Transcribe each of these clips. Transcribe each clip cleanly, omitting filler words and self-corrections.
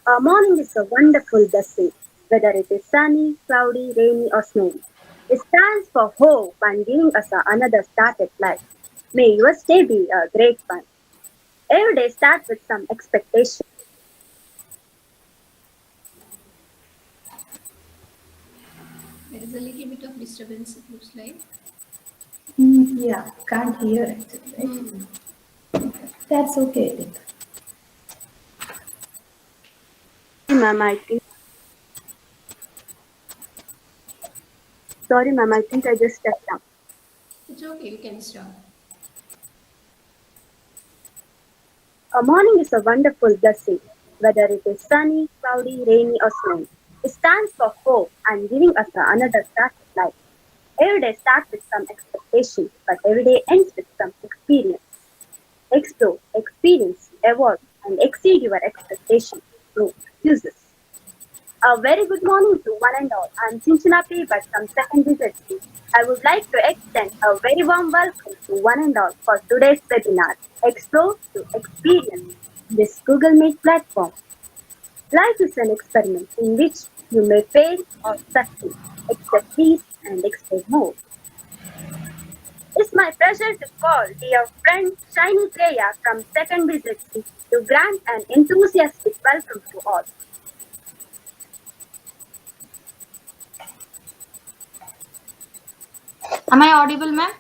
A morning is a wonderful blessing, whether it is sunny, cloudy, rainy, or snowy. It stands for hope and giving us another start at life. May your day be a great one. Every day starts with some expectation. There is a little bit of disturbance, it looks like. Yeah, can't hear actually, right? Hmm. That's okay, I think. Ma'am, I think. Sorry, ma'am, I think I just stepped down. It's okay, you can start. A morning is a wonderful blessing, whether it is sunny, cloudy, rainy, or snowy. It stands for hope and giving us another start at life. Every day starts with some expectation, but every day ends with some experience. Explore, experience, evolve, and exceed your expectations through uses. A very good morning to one and all. I'm Chinchina P, but from second visit. I would like to extend a very warm welcome to one and all for today's webinar, Explore to Experience, this Google Meet platform. Life is an experiment in which you may fail or succeed. Accept these and explore more. It's my pleasure to call dear friend Shiny Preya from second visit to grant an enthusiastic welcome to all. Am I audible, ma'am?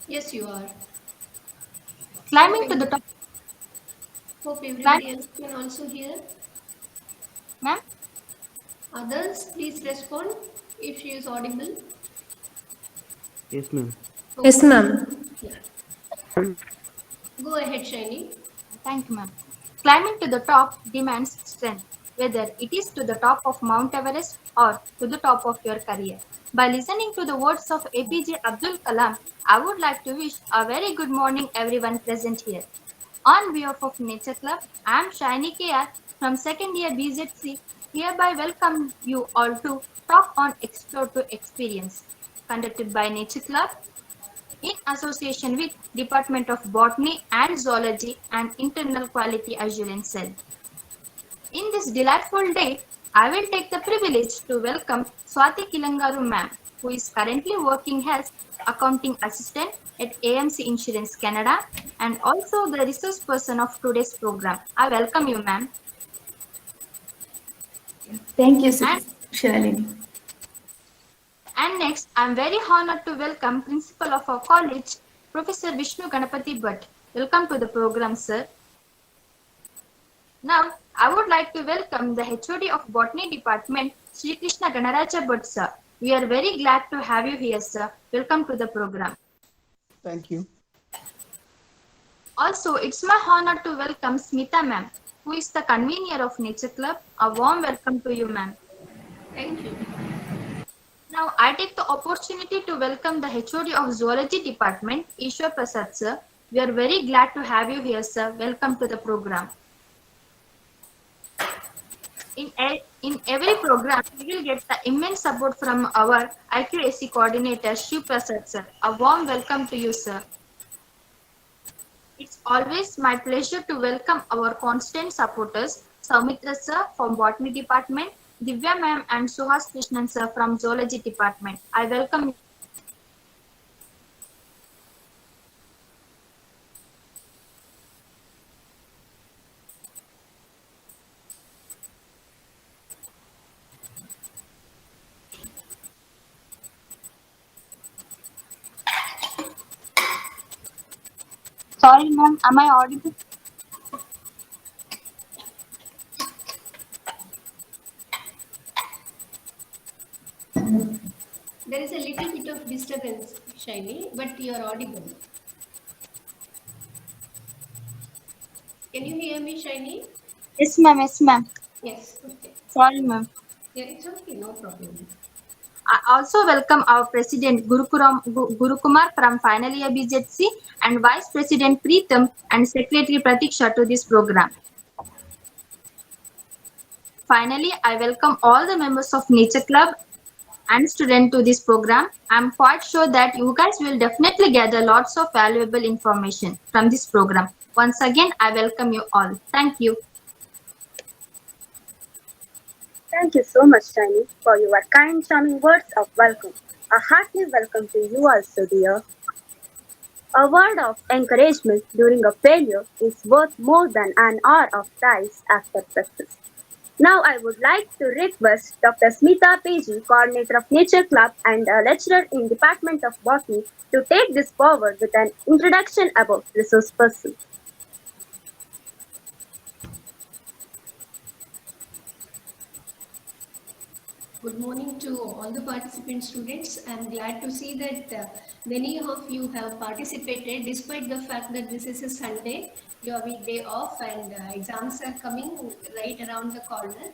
Yes, you are. Hope, Climbing to the every- top, Hope climb, everybody else can also hear. ma'am. Others, please respond if she is audible. Yes, ma'am. Yes, Okay. ma'am. Yeah. Go ahead, Shiny. Thank you, ma'am. Climbing to the top demands strength, whether it is to the top of Mount Everest or to the top of your career. By listening to the words of APJ Abdul Kalam, I would like to wish a very good morning everyone present here. On behalf of Nature Club, I am Shiny KR from second year BZC. Hereby welcome you all to Talk on Explore to Experience, conducted by Nature Club in association with Department of Botany and Zoology and Internal Quality Assurance Cell. In this delightful day, I will take the privilege to welcome Swati Kilangaru ma'am, who is currently working as accounting assistant at AMC Insurance Canada and also the resource person of today's program. I welcome you, ma'am. Thank you, And Shalini. And next, I am very honored to welcome Principal of our college, Professor Vishnu Ganapati Bhatt. Welcome to the program, sir. Now, I would like to welcome the HOD of Botany Department, Sri Krishna Ganaraja Bhatt, sir. We are very glad to have you here, sir. Welcome to the program. Thank you. Also, it's my honor to welcome Smita ma'am, who is the convener of Nature Club. A warm welcome to you, ma'am. Thank you. Now, I take the opportunity to welcome the HOD of Zoology Department, Ishwar Prasad, sir. We are very glad to have you here, sir. Welcome to the program. In every program, we will get the immense support from our IQAC coordinator, Shiv Prasad, sir. A warm welcome to you, sir. It's always my pleasure to welcome our constant supporters, Soumitra sir from Botany Department, Divya ma'am and Suhas Krishnan sir from Zoology Department. I welcome you. Sorry, ma'am. Am I audible? There is a little bit of disturbance, Shiny, but you are audible. Can you hear me, Shiny? Yes, ma'am. Yes, ma'am. Yes. Okay. Sorry, ma'am. Yeah, it's okay. No problem. I also welcome our President Guru Kumar from Final Year BZC and Vice President Preetham and Secretary Pratiksha to this program. Finally, I welcome all the members of Nature Club and students to this program. I'm quite sure that you guys will definitely gather lots of valuable information from this program. Once again, I welcome you all. Thank you. Thank you so much, Shani, for your kind, charming words of welcome. A hearty welcome to you also, dear. A word of encouragement during a failure is worth more than an hour of praise after success. Now I would like to request Dr. Smita Peji, coordinator of Nature Club and a lecturer in Department of Botany, to take this forward with an introduction about resource person. Good morning to all the participant students. I'm glad to see that many of you have participated despite the fact that this is a Sunday, your weekday off, and exams are coming right around the corner.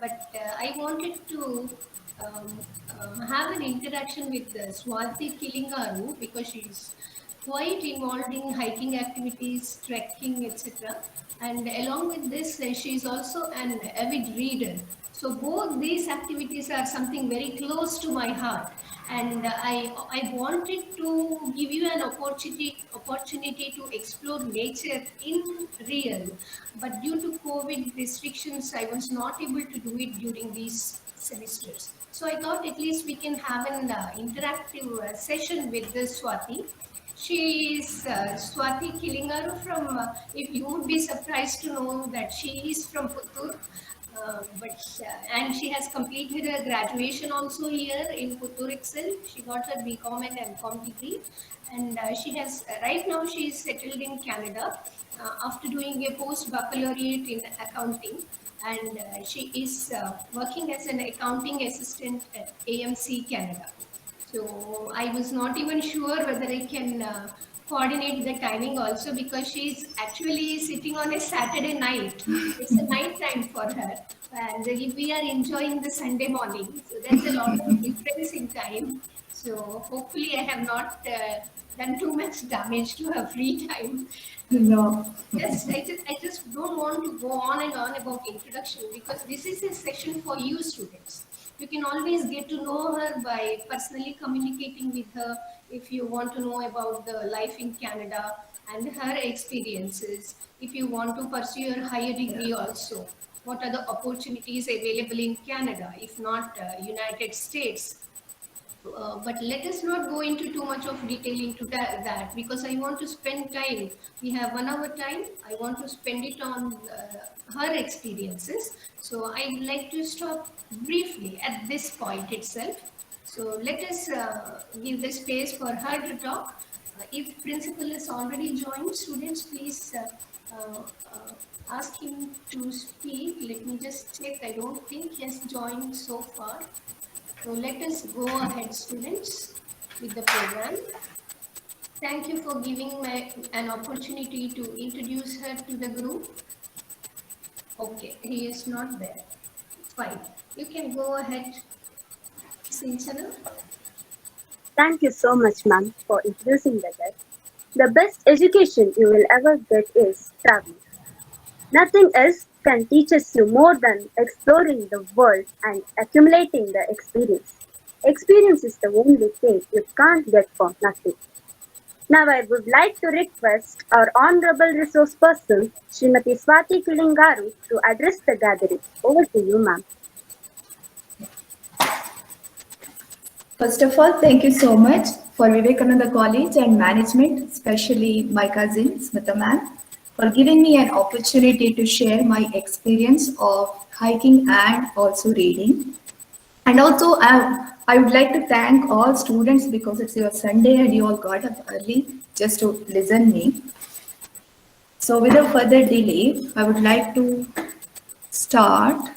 But I wanted to have an interaction with Swati Kilingaru because she's quite involved in hiking activities, trekking, etc. And along with this, she is also an avid reader. So both these activities are something very close to my heart, and I wanted to give you an opportunity to explore nature in real. But due to COVID restrictions, I was not able to do it during these semesters. So I thought at least we can have an interactive session with this Swati. She is Swati Kilingaru from, if you would be surprised to know that she is from Puttur, and she has completed her graduation also here in Puttur itself. She got her BCom and MCom degree, and she has right now she is settled in Canada after doing a post baccalaureate in accounting, and she is working as an accounting assistant at AMC Canada. So I was not even sure whether I can coordinate the timing also because she's actually sitting on a Saturday night. It's a night time for her. And we are enjoying the Sunday morning. So there's a lot of difference in time. So hopefully I have not done too much damage to her free time. No. I just don't want to go on and on about introduction because this is a session for you students. You can always get to know her by personally communicating with her if you want to know about the life in Canada and her experiences. If you want to pursue your higher degree also, what are the opportunities available in Canada, if not United States? But let us not go into too much of detail into that because I want to spend time. We have 1 hour time. I want to spend it on her experiences. So I'd like to stop briefly at this point itself. So let us give the space for her to talk. If principal is already joined, students, please ask him to speak. Let me just check. I don't think he has joined so far. So let us go ahead, students, with the program. Thank you for giving me an opportunity to introduce her to the group. Okay, he is not there. Fine. You can go ahead, Sinchana. Thank you so much, ma'am, for introducing the guest. The best education you will ever get is traveling. Nothing else can teach us you more than exploring the world and accumulating the experience. Experience is the only thing you can't get for nothing. Now I would like to request our honorable resource person, Srimati Swati Kilingaru, to address the gathering. Over to you, ma'am. First of all, thank you so much for Vivekananda College and management, especially my cousin Smita ma'am, for giving me an opportunity to share my experience of hiking and also reading. And also, I would like to thank all students because it's your Sunday and you all got up early just to listen me. So without further delay, I would like to start.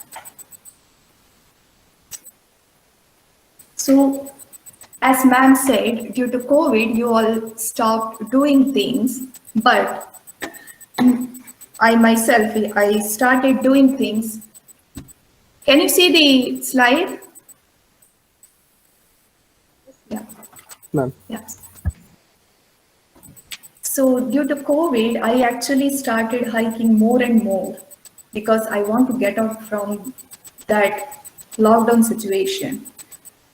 So, as ma'am said, due to COVID, you all stopped doing things, but I myself, I started doing things. Can you see the slide? Yeah. Ma'am. Yeah. So due to COVID, I actually started hiking more and more because I want to get out from that lockdown situation.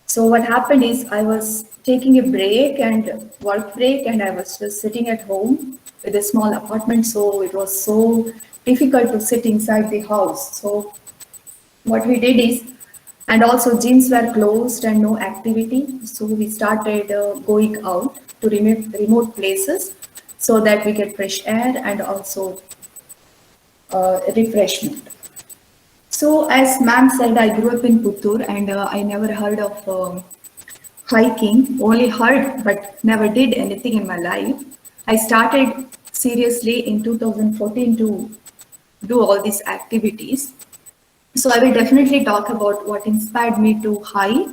So what happened is I was taking a break and work break and I was just sitting at home with a small apartment. So it was so difficult to sit inside the house. So what we did is And also gyms were closed and no activity. So we started going out to remote places so that we get fresh air and also refreshment. So as ma'am said, I grew up in Puttur and I never heard of hiking, only heard but never did anything in my life. I started seriously in 2014 to do all these activities. So I will definitely talk about what inspired me to hike.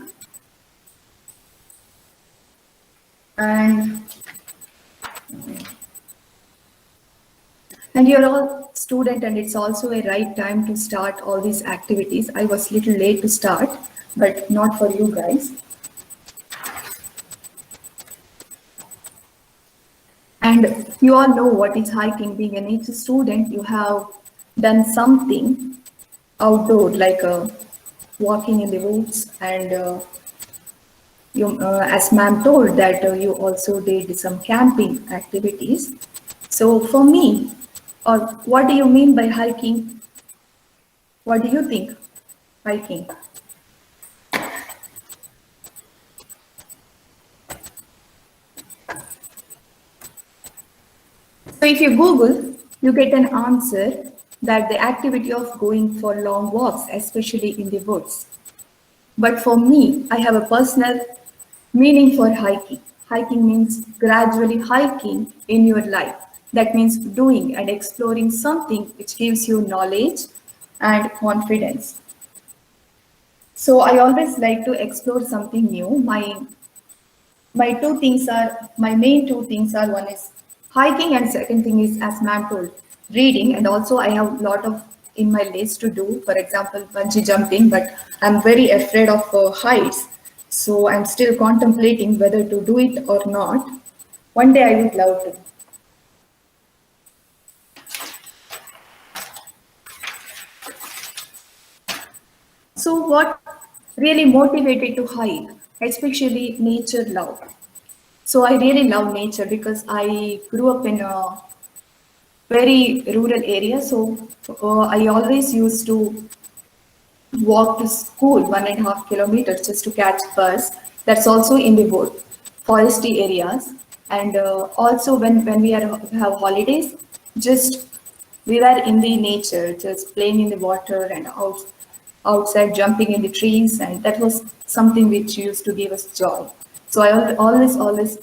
And you're all student and it's also a right time to start all these activities. I was little late to start, but not for you guys. And you all know what is hiking. Being a nature student, you have done something outdoor, like walking in the woods, and as ma'am told, that you also did some camping activities. So for me, or what do you mean by hiking? What do you think hiking? So if you Google, you get an answer that the activity of going for long walks, especially in the woods. But for me, I have a personal meaning for hiking. Hiking means gradually hiking in your life. That means doing and exploring something which gives you knowledge and confidence. So I always like to explore something new. My main two things are, one is hiking and second thing is, as ma'am told, reading. And also I have a lot of in my list to do, for example bungee jumping, but I'm very afraid of heights, so I'm still contemplating whether to do it or not. One day I would love to. So what really motivated to hike, especially nature love. So I really love nature because I grew up in a very rural area. So I always used to walk to school 1.5 kilometers just to catch bus. That's also in the wood, foresty areas. And also when we have holidays, just we were in the nature, just playing in the water and outside jumping in the trees. And that was something which used to give us joy. So I always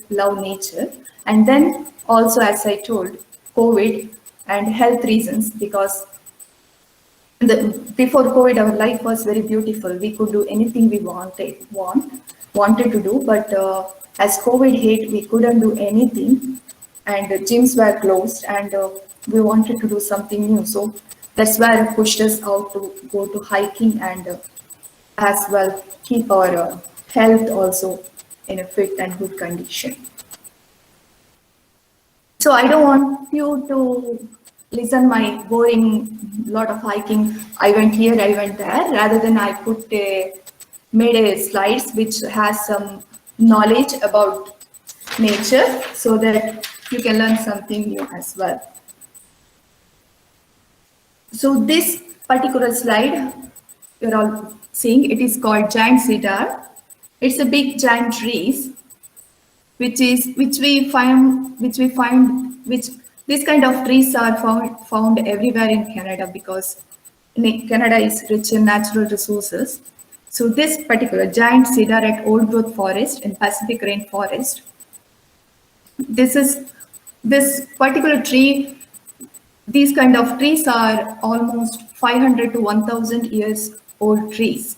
love nature. And then also, as I told, COVID and health reasons, because before COVID, our life was very beautiful. We could do anything we wanted to do, but as COVID hit, we couldn't do anything, and the gyms were closed, and we wanted to do something new. So that's where it pushed us out to go to hiking and as well keep our health also in a fit and good condition. So I don't want you to listen my boring lot of hiking. I went here, I went there. Rather than I made a slides which has some knowledge about nature so that you can learn something new as well. So this particular slide you're all seeing, it is called giant cedar. It's a big giant trees which these kind of trees are found everywhere in Canada, because Canada is rich in natural resources. So this particular giant cedar at Old Growth Forest in Pacific Rainforest, this particular tree, these kind of trees are almost 500 to 1000 years old trees.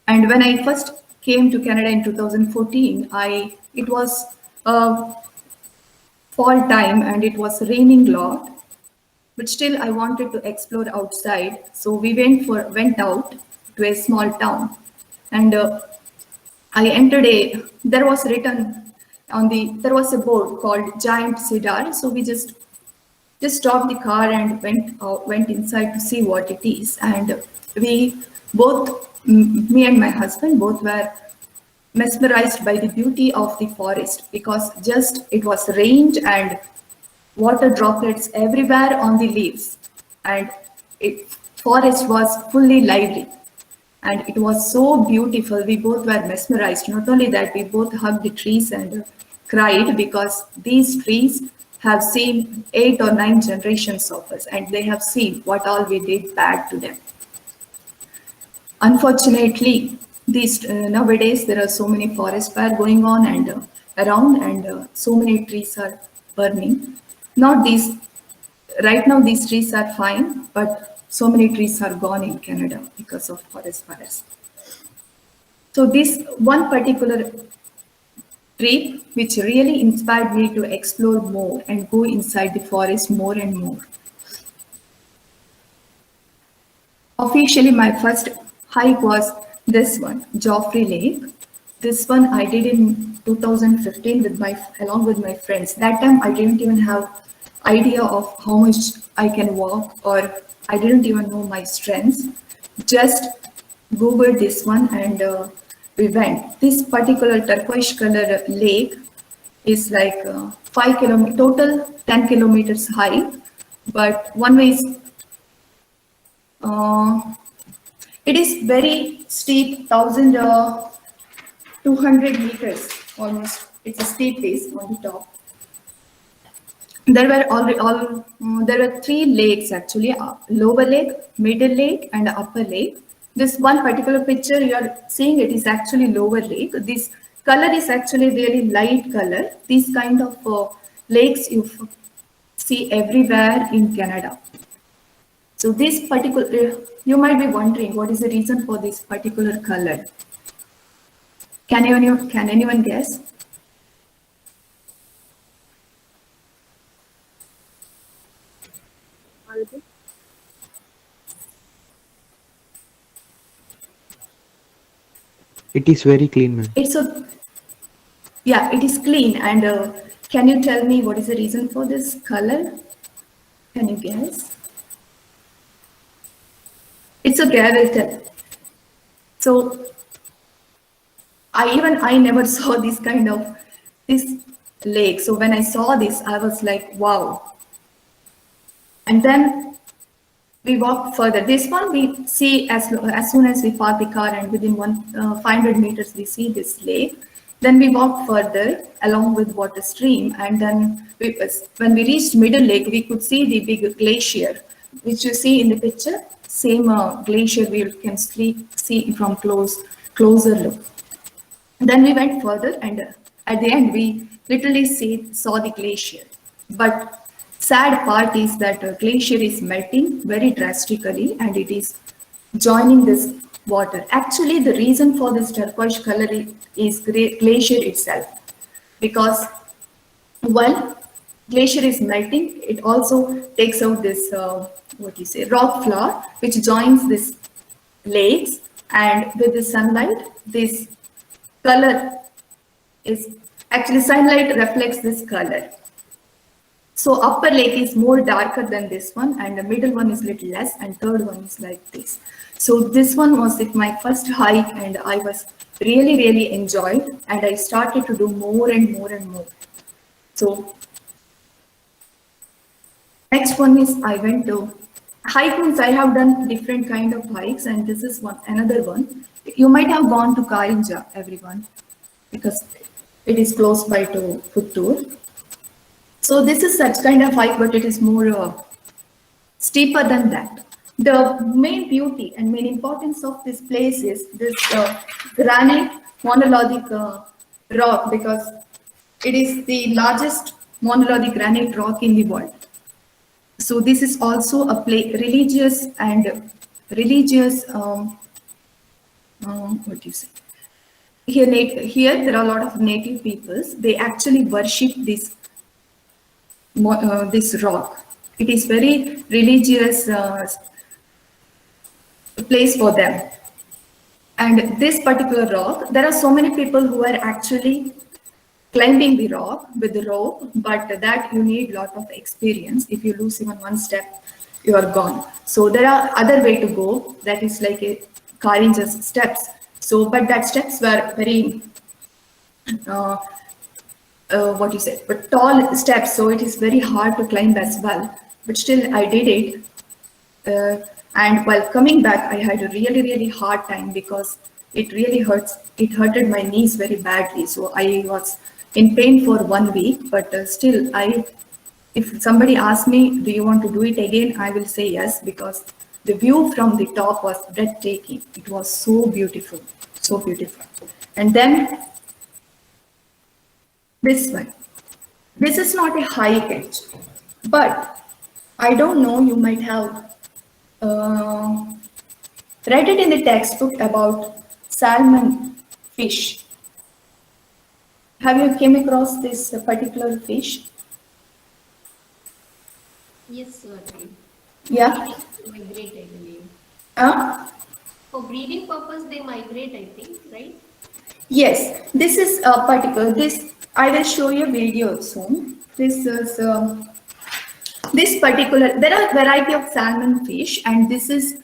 And when I first came to Canada in 2014, it was fall time and it was raining a lot, but still I wanted to explore outside. So we went out to a small town, and I entered there was written there was a board called Giant Cedar. So we just stopped the car and went inside to see what it is. And me and my husband both were mesmerized by the beauty of the forest, because just it was rained and water droplets everywhere on the leaves, and forest was fully lively. and it was so beautiful. We both were mesmerized. Not only that, we both hugged the trees and cried because these trees have seen 8 or 9 generations of us, and they have seen what all we did bad to them. Unfortunately, these nowadays there are so many forest fire going on and around, and so many trees are burning. Not these right now. These trees are fine, but so many trees are gone in Canada because of forest fires. So this one particular trip which really inspired me to explore more and go inside the forest more and more. Officially, my first hike was this one, Joffrey Lake. This one I did in 2015 along with my friends. That time I didn't even have idea of how much I can walk, or I didn't even know my strengths. Just Googled this one and we went. This particular turquoise color lake is like 5 kilometers, total 10 kilometers high, but one way is it is very steep, 1,200 meters almost. It's a steep place on the top. There were 3 lakes actually: lower lake, middle lake, and upper lake. This one particular picture you are seeing, it is actually lower lake. This color is actually really light color. These kind of lakes you see everywhere in Canada. So this particular, you might be wondering what is the reason for this particular color. Can anyone guess? It is very clean, ma'am. It is clean. And can you tell me what is the reason for this color? Can you guess? It's a gravel tip. So I never saw this lake. So when I saw this, I was like, wow. And then we walked further. This one we see as soon as we park the car, and within 500 meters we see this lake. Then we walked further along with water stream, and then when we reached middle lake, we could see the big glacier, which you see in the picture. Same glacier we can see from closer look. Then we went further, and at the end we literally saw the glacier. But sad part is that glacier is melting very drastically, and it is joining this water. Actually, the reason for this turquoise color is glacier itself, because while glacier is melting, it also takes out this rock floor, which joins this lakes, and with the sunlight, this color is actually sunlight reflects this color. So upper lake is more darker than this one, and the middle one is little less, and third one is like this. So this one was my first hike, and I was really enjoyed, and I started to do more and more and more. So next one is I went to hikes. I have done different kind of hikes, and this is another one. You might have gone to Karinja, everyone, because it is close by to Puttur. So this is such kind of hike, but it is more steeper than that. The main beauty and main importance of this place is this granite monolithic rock, because it is the largest monolithic granite rock in the world. So this is also a religious what do you say? Here there are a lot of native peoples. They actually worship this rock. It is very religious place for them. And this particular rock, there are so many people who are actually climbing the rock with the rope, but that you need a lot of experience. If you lose even one step, you are gone. So there are other way to go. That is like a Karinja's steps. So, but that steps were very but tall steps, so it is very hard to climb as well. But still, I did it. And while coming back, I had a really, really hard time because it really hurts. It hurted my knees very badly. So I was in pain for 1 week, but still, if somebody asks me, do you want to do it again? I will say yes, because the view from the top was breathtaking. It was so beautiful, so beautiful. And then this one. This is not a high edge, but I don't know, you might have read it in the textbook about salmon fish. Have you came across this particular fish? Yes, certainly. Yeah. They migrate, I believe. For breeding purpose, they migrate, I think, right? Yes, this is a particular, this, I will show you a video soon. This is, this particular, there are variety of salmon fish, and this is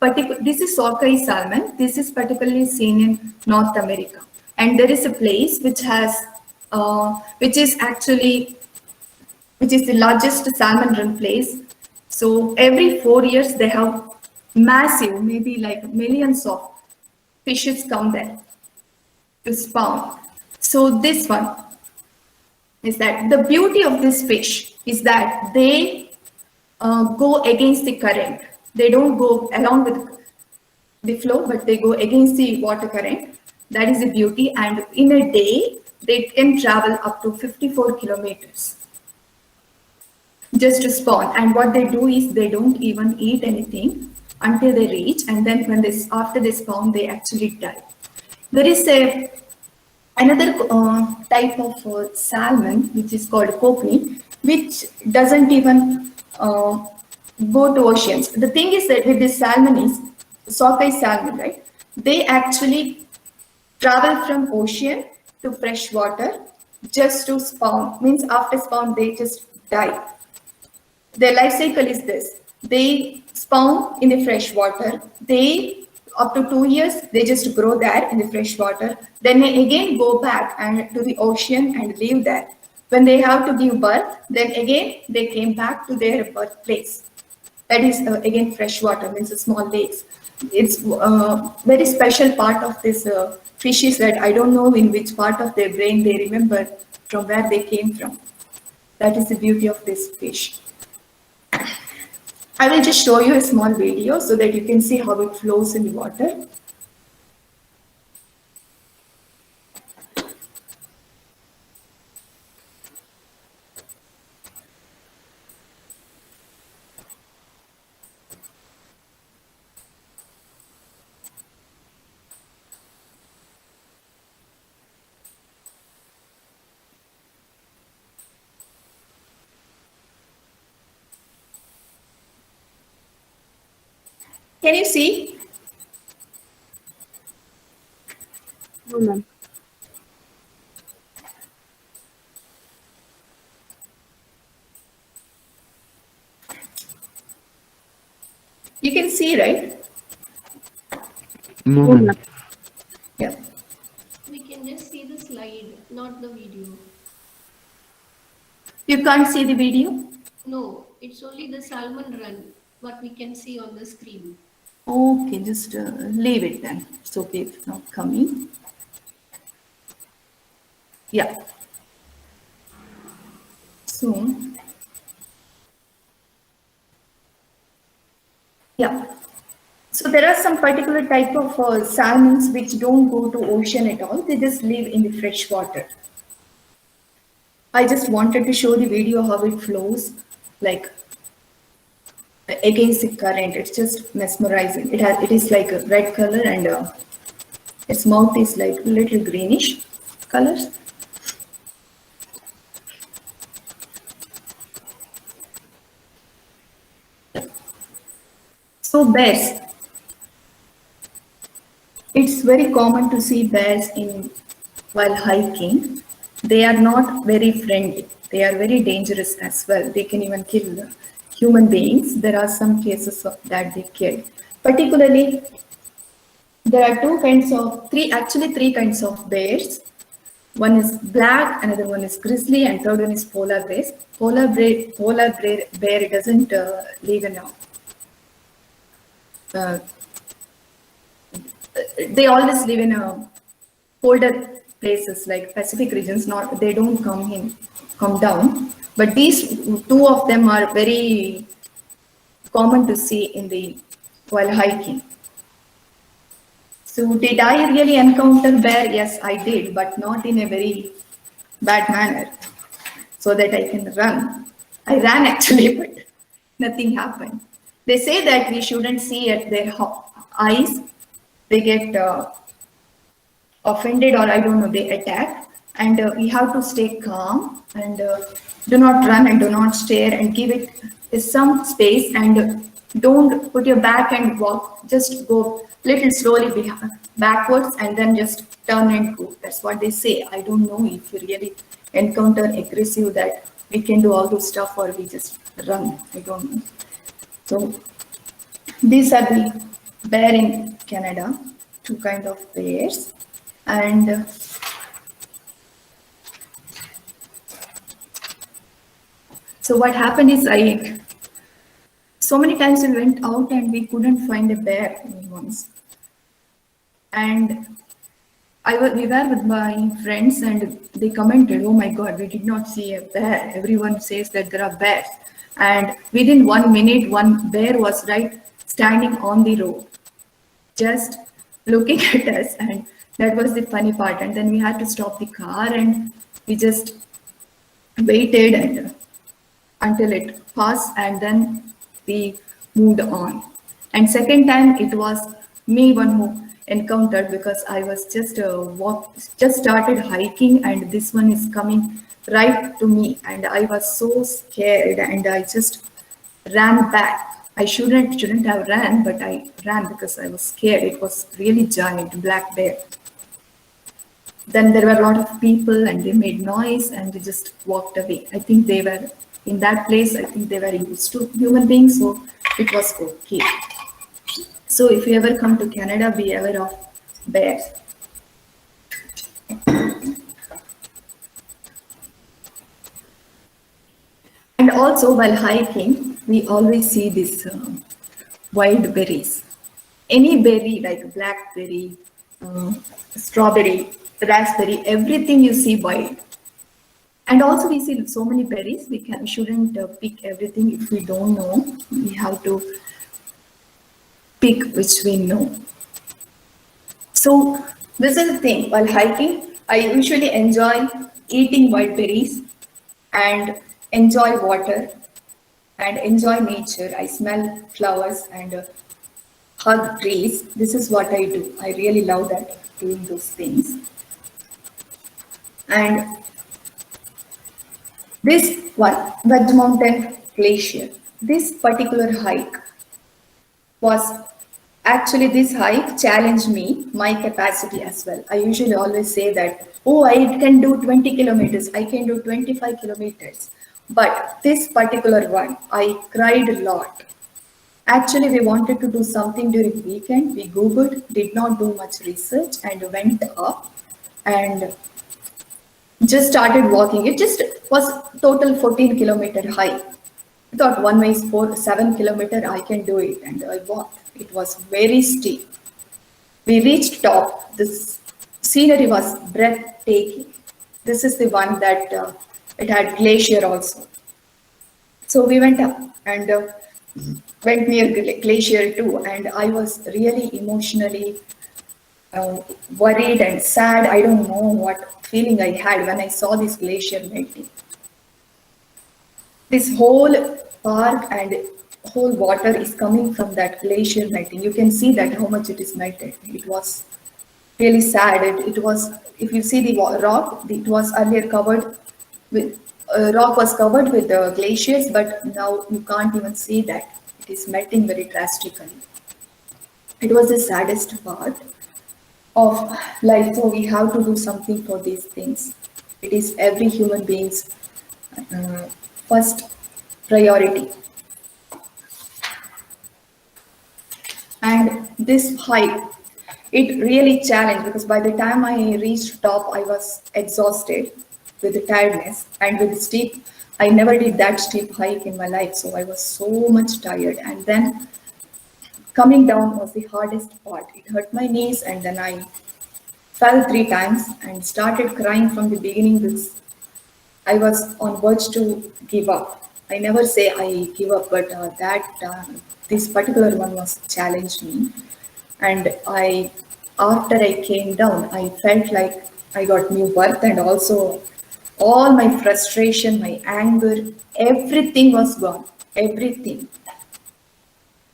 sockeye salmon. This is particularly seen in North America. And there is a place which has, which is the largest salmon run place. So every 4 years they have massive, maybe like millions of fishes come there to spawn. So this one is that the beauty of this fish is that they go against the current. They don't go along with the flow, but they go against the water current. That is the beauty. And in a day, they can travel up to 54 kilometers just to spawn. And what they do is they don't even eat anything until they reach. And then when after they spawn, they actually die. There is another type of salmon, which is called kokanee, which doesn't even go to oceans. The thing is that with this salmon is, sockeye salmon, right? They actually travel from ocean to fresh water just to spawn. Means after spawn, they just die. Their life cycle is this. They spawn in the fresh water. They, up to 2 years, they just grow there in the fresh water. Then they again go back and to the ocean and live there. When they have to give birth, then again they came back to their birthplace. That is again fresh water, means small lakes. It's very special part of this fish is that I don't know in which part of their brain they remember from where they came from. That is the beauty of this fish. I will just show you a small video so that you can see how it flows in the water. Can you see? No, ma'am. You can see, right? No, No, ma'am. ma'am. Yeah. We can just see the slide, not the video. You can't see the video? No, it's only the salmon run, what we can see on the screen. Okay, just leave it then. It's okay if not coming. Yeah. So, yeah. So there are some particular type of salmons which don't go to ocean at all. They just live in the fresh water. I just wanted to show the video how it flows, like against the current. It's just mesmerizing. It is like a red color, and its mouth is like little greenish colors. So bears. It's very common to see bears while hiking. They are not very friendly. They are very dangerous as well. They can even kill human beings. There are some cases of that they kill. Particularly, there are three kinds of bears. One is black, another one is grizzly, and third one is polar bears. Polar bear doesn't live in uh, they always live in a colder places like Pacific regions. Not they don't come down, but these two of them are very common to see in the while hiking. So did I really encounter bear? Yes, I did, but not in a very bad manner, so that I can run. I ran actually, but nothing happened. They say that we shouldn't see at their eyes. They get offended, or I don't know, they attack. And we have to stay calm and do not run and do not stare and give it some space, and don't put your back and walk. Just go little slowly backwards and then just turn and go. That's what they say. I don't know if you really encounter aggressive that we can do all those stuff or we just run. I don't know. So these are the bear in Canada, two kind of bears. And so what happened is so many times we went out and we couldn't find a bear once. And we were with my friends and they commented, oh my God, we did not see a bear. Everyone says that there are bears. And within 1 minute, one bear was right standing on the road, just looking at us. And that was the funny part. And then we had to stop the car and we just waited until it passed, and then we moved on. And second time it was me one who encountered, because I was just started hiking and this one is coming right to me, and I was so scared and I just ran back. I shouldn't have ran, but I ran because I was scared. It was really giant black bear. Then there were a lot of people and they made noise and they just walked away. I think they were in that place. I think they were used to human beings, so it was okay. So if you ever come to Canada, be aware of bears. And also while hiking, we always see these wild berries. Any berry like blackberry, strawberry, raspberry, everything you see wild. And also we see so many berries, we shouldn't pick everything if we don't know. We have to pick which we know. So this is the thing, while hiking, I usually enjoy eating wild berries and enjoy water and enjoy nature. I smell flowers and hug trees. This is what I do. I really love that, doing those things. And this one, Wedge Mountain Glacier, this particular hike this hike challenged me, my capacity as well. I usually always say that, oh, I can do 20 kilometers, I can do 25 kilometers. But this particular one, I cried a lot. Actually, we wanted to do something during weekend. We Googled, did not do much research, and went up and just started walking. It just was total 14 kilometer hike. I thought one way is 7 kilometer, I can do it, and I walked. It was very steep. We reached top. This scenery was breathtaking. This is the one that it had glacier also. So we went up and went near glacier too, and I was really emotionally worried and sad. I don't know what feeling I had when I saw this glacier melting. This whole park and whole water is coming from that glacier melting. You can see that how much it is melted. It was really sad. It was, if you see the rock, it was earlier covered with rock was covered with the glaciers, but now you can't even see that. It is melting very drastically. It was the saddest part of life. So we have to do something for these things. It is every human being's first priority. And this hike, it really challenged, because by the time I reached top, I was exhausted with the tiredness and with the steep. I never did that steep hike in my life, so I was so much tired. And then coming down was the hardest part. It hurt my knees, and then I fell 3 times and started crying from the beginning because I was on verge to give up. I never say I give up, but this particular one was challenged me, and after I came down, I felt like I got new birth, and also all my frustration, my anger, everything was gone. Everything.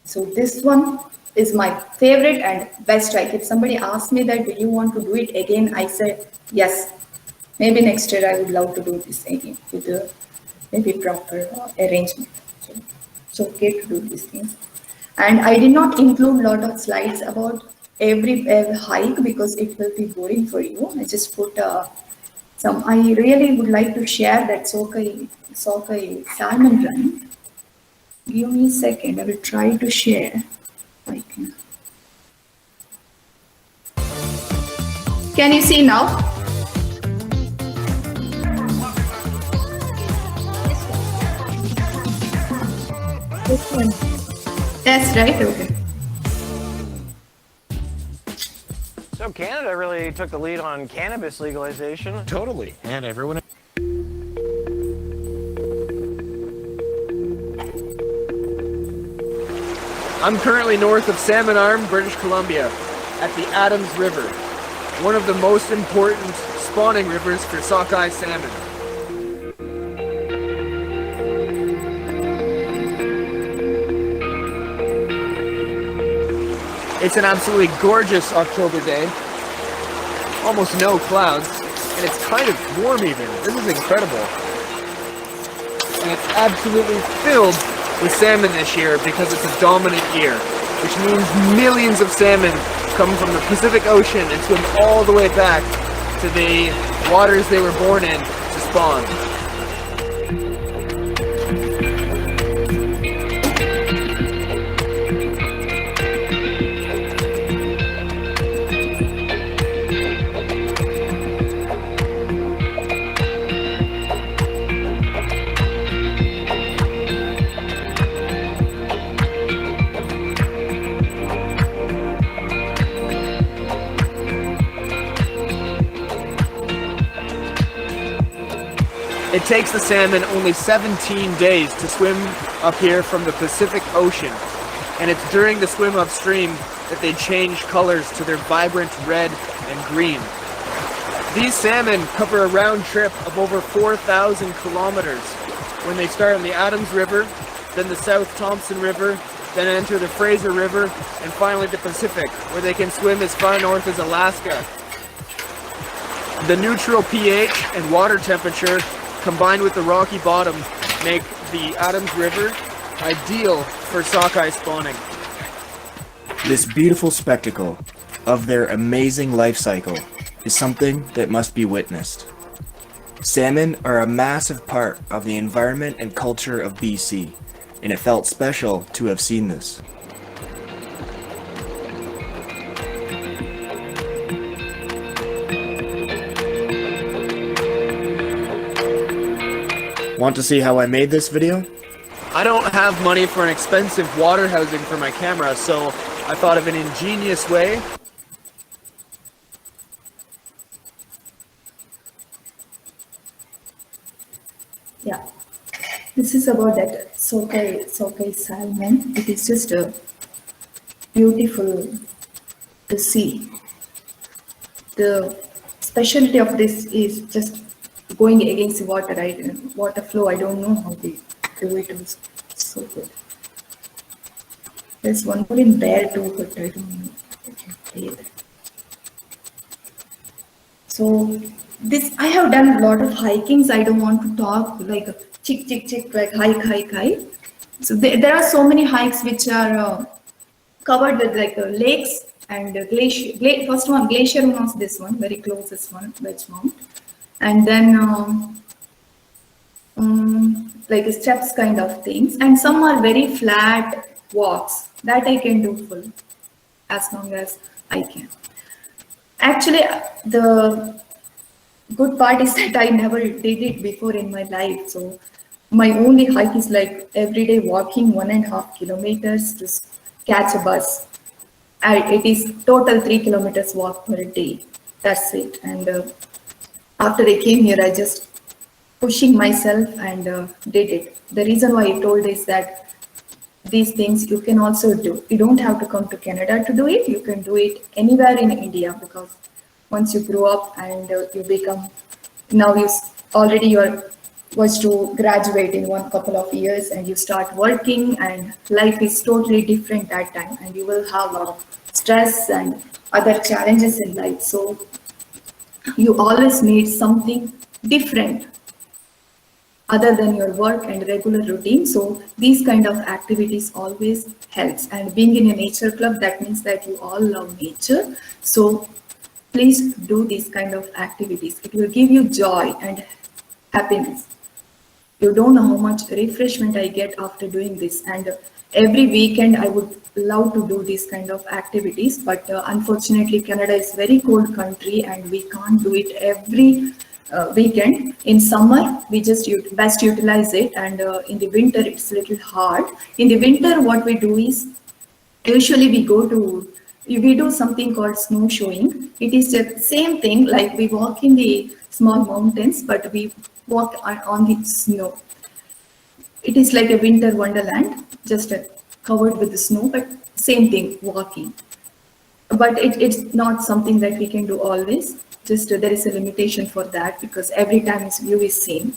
So this one is my favorite and best hike. If somebody asked me that, do you want to do it again? I said yes. Maybe next year I would love to do this again with a maybe proper arrangement. So it's okay to do these things. And I did not include a lot of slides about every hike because it will be boring for you. I just put some. I really would like to share that Sokai salmon run. Give me a second. I will try to share. I can. Can you see now? This one. That's right. Okay. So Canada really took the lead on cannabis legalization. Totally. And everyone. I'm currently north of Salmon Arm, British Columbia, at the Adams River, one of the most important spawning rivers for sockeye salmon. It's an absolutely gorgeous October day, almost no clouds, and it's kind of warm even. This is incredible. And it's absolutely filled with salmon this year because it's a dominant year, which means millions of salmon come from the Pacific Ocean and swim all the way back to the waters they were born in to spawn. It takes the salmon only 17 days to swim up here from the Pacific Ocean, and it's during the swim upstream that they change colors to their vibrant red and green. These salmon cover a round trip of over 4,000 kilometers when they start on the Adams River, then the South Thompson River, then enter the Fraser River, and finally the Pacific, where they can swim as far north as Alaska. The neutral pH and water temperature combined with the rocky bottom make the Adams River ideal for sockeye spawning. This beautiful spectacle of their amazing life cycle is something that must be witnessed. Salmon are a massive part of the environment and culture of BC, and it felt special to have seen this. Want to see how I made this video? I don't have money for an expensive water housing for my camera, so I thought of an ingenious way. Yeah, this is about that sockeye salmon. It is just beautiful to see. The specialty of this is just going against the water, right? Water flow. I don't know how they do it. It's so good. There's one more in there too, but I don't know. I can play that. So this, I have done a lot of hikings. I don't want to talk like chick, like hike. So there are so many hikes which are covered with like lakes and glacier. First one, Glacier one was this one, very closest one, Wedgemount. And then like steps kind of things. And some are very flat walks that I can do full as long as I can. Actually, the good part is that I never did it before in my life. So my only hike is like every day walking 1.5 kilometers to catch a bus. It is total 3 kilometers walk per day. That's it. And after I came here, I just pushing myself and did it. The reason why I told is that these things you can also do. You don't have to come to Canada to do it. You can do it anywhere in India, because once you grow up and you become, now already you're was to graduate in one couple of years and you start working, and life is totally different that time, and you will have a lot of stress and other challenges in life. So you always need something different other than your work and regular routine. So these kind of activities always helps. And being in a nature club, that means that you all love nature. So please do these kind of activities. It will give you joy and happiness. You don't know how much refreshment I get after doing this. And every weekend I would love to do these kind of activities, but unfortunately Canada is very cold country and we can't do it every weekend. In summer we just best utilize it, and in the winter it's a little hard. In the winter what we do is usually we do something called snowshoeing. It is the same thing, like we walk in the small mountains, but we walk on the snow. It is like a winter wonderland, just covered with the snow, but same thing, walking. But it's not something that we can do always. Just there is a limitation for that, because every time its view is same.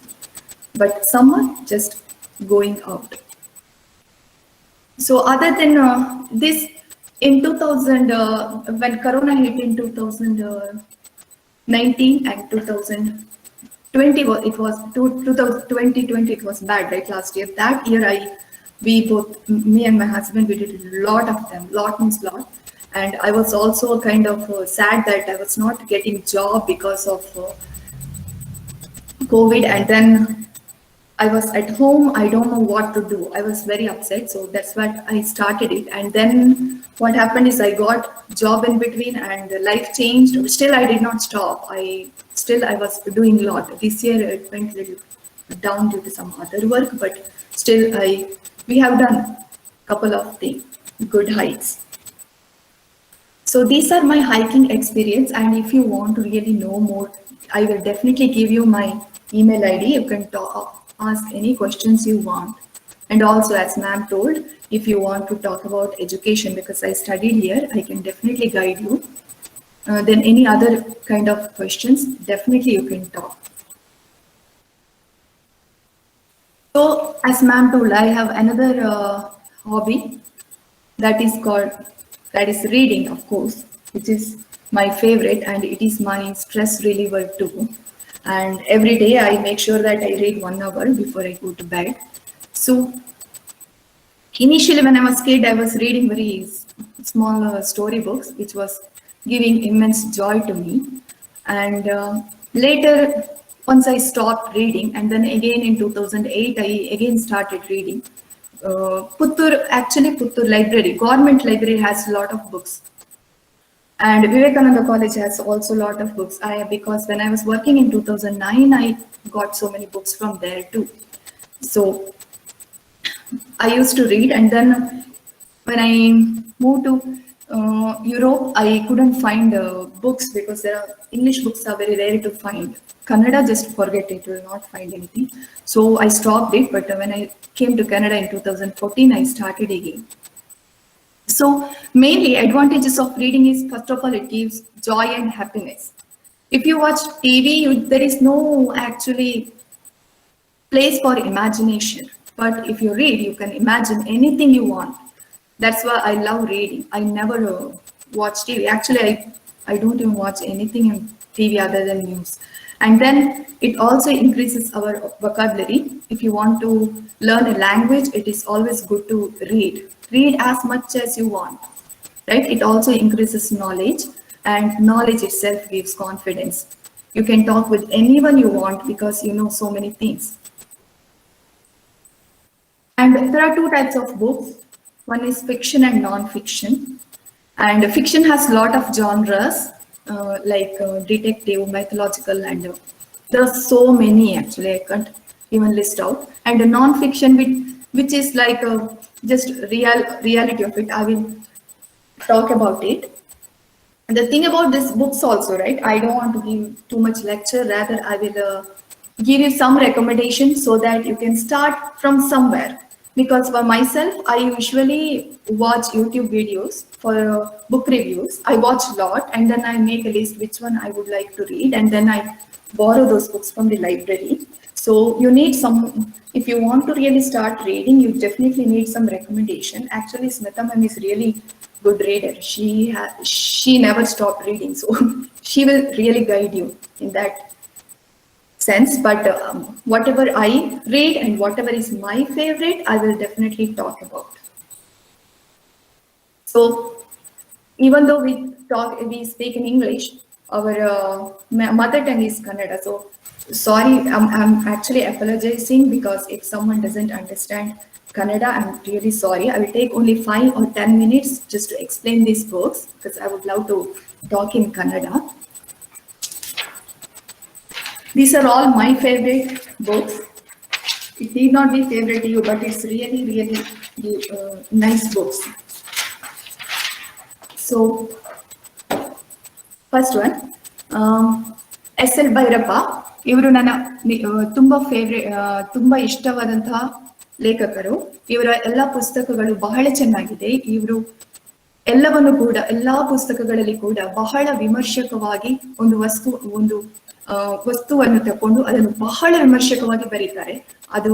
But summer, just going out. So other than this, in 2000, when Corona hit in 2019 and 2020, it was 2020, it was bad, right? Last year, that year, me and my husband, we did a lot of them. Lot means lot. And I was also kind of sad that I was not getting job because of COVID. And then I was at home. I don't know what to do. I was very upset. So that's what I started it. And then what happened is I got job in between and life changed. Still, I did not stop. I was doing a lot. This year it went a little down due to some other work, but still we have done a couple of things, good hikes. So these are my hiking experience, and if you want to really know more, I will definitely give you my email ID. You can ask any questions you want. And also, as ma'am told, if you want to talk about education, because I studied here, I can definitely guide you. Then any other kind of questions, definitely you can talk. So as ma'am told, I have another hobby that is reading, of course, which is my favorite, and it is my stress reliever too. And every day I make sure that I read 1 hour before I go to bed. So initially when I was a kid, I was reading very small storybooks, which was giving immense joy to me. And later, once I stopped reading, and then again in 2008, I again started reading. Puttur library, government library has a lot of books. And Vivekananda College has also a lot of books. Because when I was working in 2009, I got so many books from there too. So I used to read, and then when I moved to Europe, I couldn't find books because English books are very rare to find. Kannada, just forget it, you will not find anything. So I stopped it, but when I came to Canada in 2014, I started again. So mainly advantages of reading is, first of all, it gives joy and happiness. If you watch TV, there is no actually place for imagination. But if you read, you can imagine anything you want. That's why I love reading. I never watch TV. Actually, I don't even watch anything on TV other than news. And then it also increases our vocabulary. If you want to learn a language, it is always good to read. Read as much as you want, right? It also increases knowledge, and knowledge itself gives confidence. You can talk with anyone you want because you know so many things. And there are two types of books. One is fiction and non-fiction. And fiction has a lot of genres, like detective, mythological, and there are so many actually, I can't even list out. And the non-fiction, which is like just reality of it. I will talk about it. And the thing about this books also, right? I don't want to give too much lecture. Rather, I will give you some recommendations so that you can start from somewhere. Because for myself, I usually watch YouTube videos for book reviews. I watch a lot and then I make a list which one I would like to read, and then I borrow those books from the library. So you need some, if you want to really start reading, you definitely need some recommendation. Actually, Smita ma'am is really good reader. She never stopped reading, so she will really guide you in that sense. But whatever I read and whatever is my favorite, I will definitely talk about. So even though we speak in English, our mother tongue is Kannada. So sorry, I'm actually apologizing because if someone doesn't understand Kannada, I'm really sorry. I will take only 5 or 10 minutes just to explain these books because I would love to talk in Kannada. These are all my favorite books. It need not be favorite to you, but it's really, really nice books. So, first one, S.L. Bhairappa. ಇವರು ನನ್ನ ತುಂಬಾ ತುಂಬಾ ಇಷ್ಟವಾದಂತಹ ಲೇಖಕರು. ಇವರ ಎಲ್ಲ ಪುಸ್ತಕಗಳು ಬಹಳ ಚೆನ್ನಾಗಿದೆ. ಇವರು ಎಲ್ಲಾ ಪುಸ್ತಕಗಳಲ್ಲಿ ಕೂಡ ಬಹಳ ವಿಮರ್ಶಕವಾಗಿ ಒಂದು ವಸ್ತುವನ್ನು ತಕೊಂಡು ಅದನ್ನು ಬಹಳ ವಿಮರ್ಶಕವಾಗಿ ಬರೀತಾರೆ. ಅದು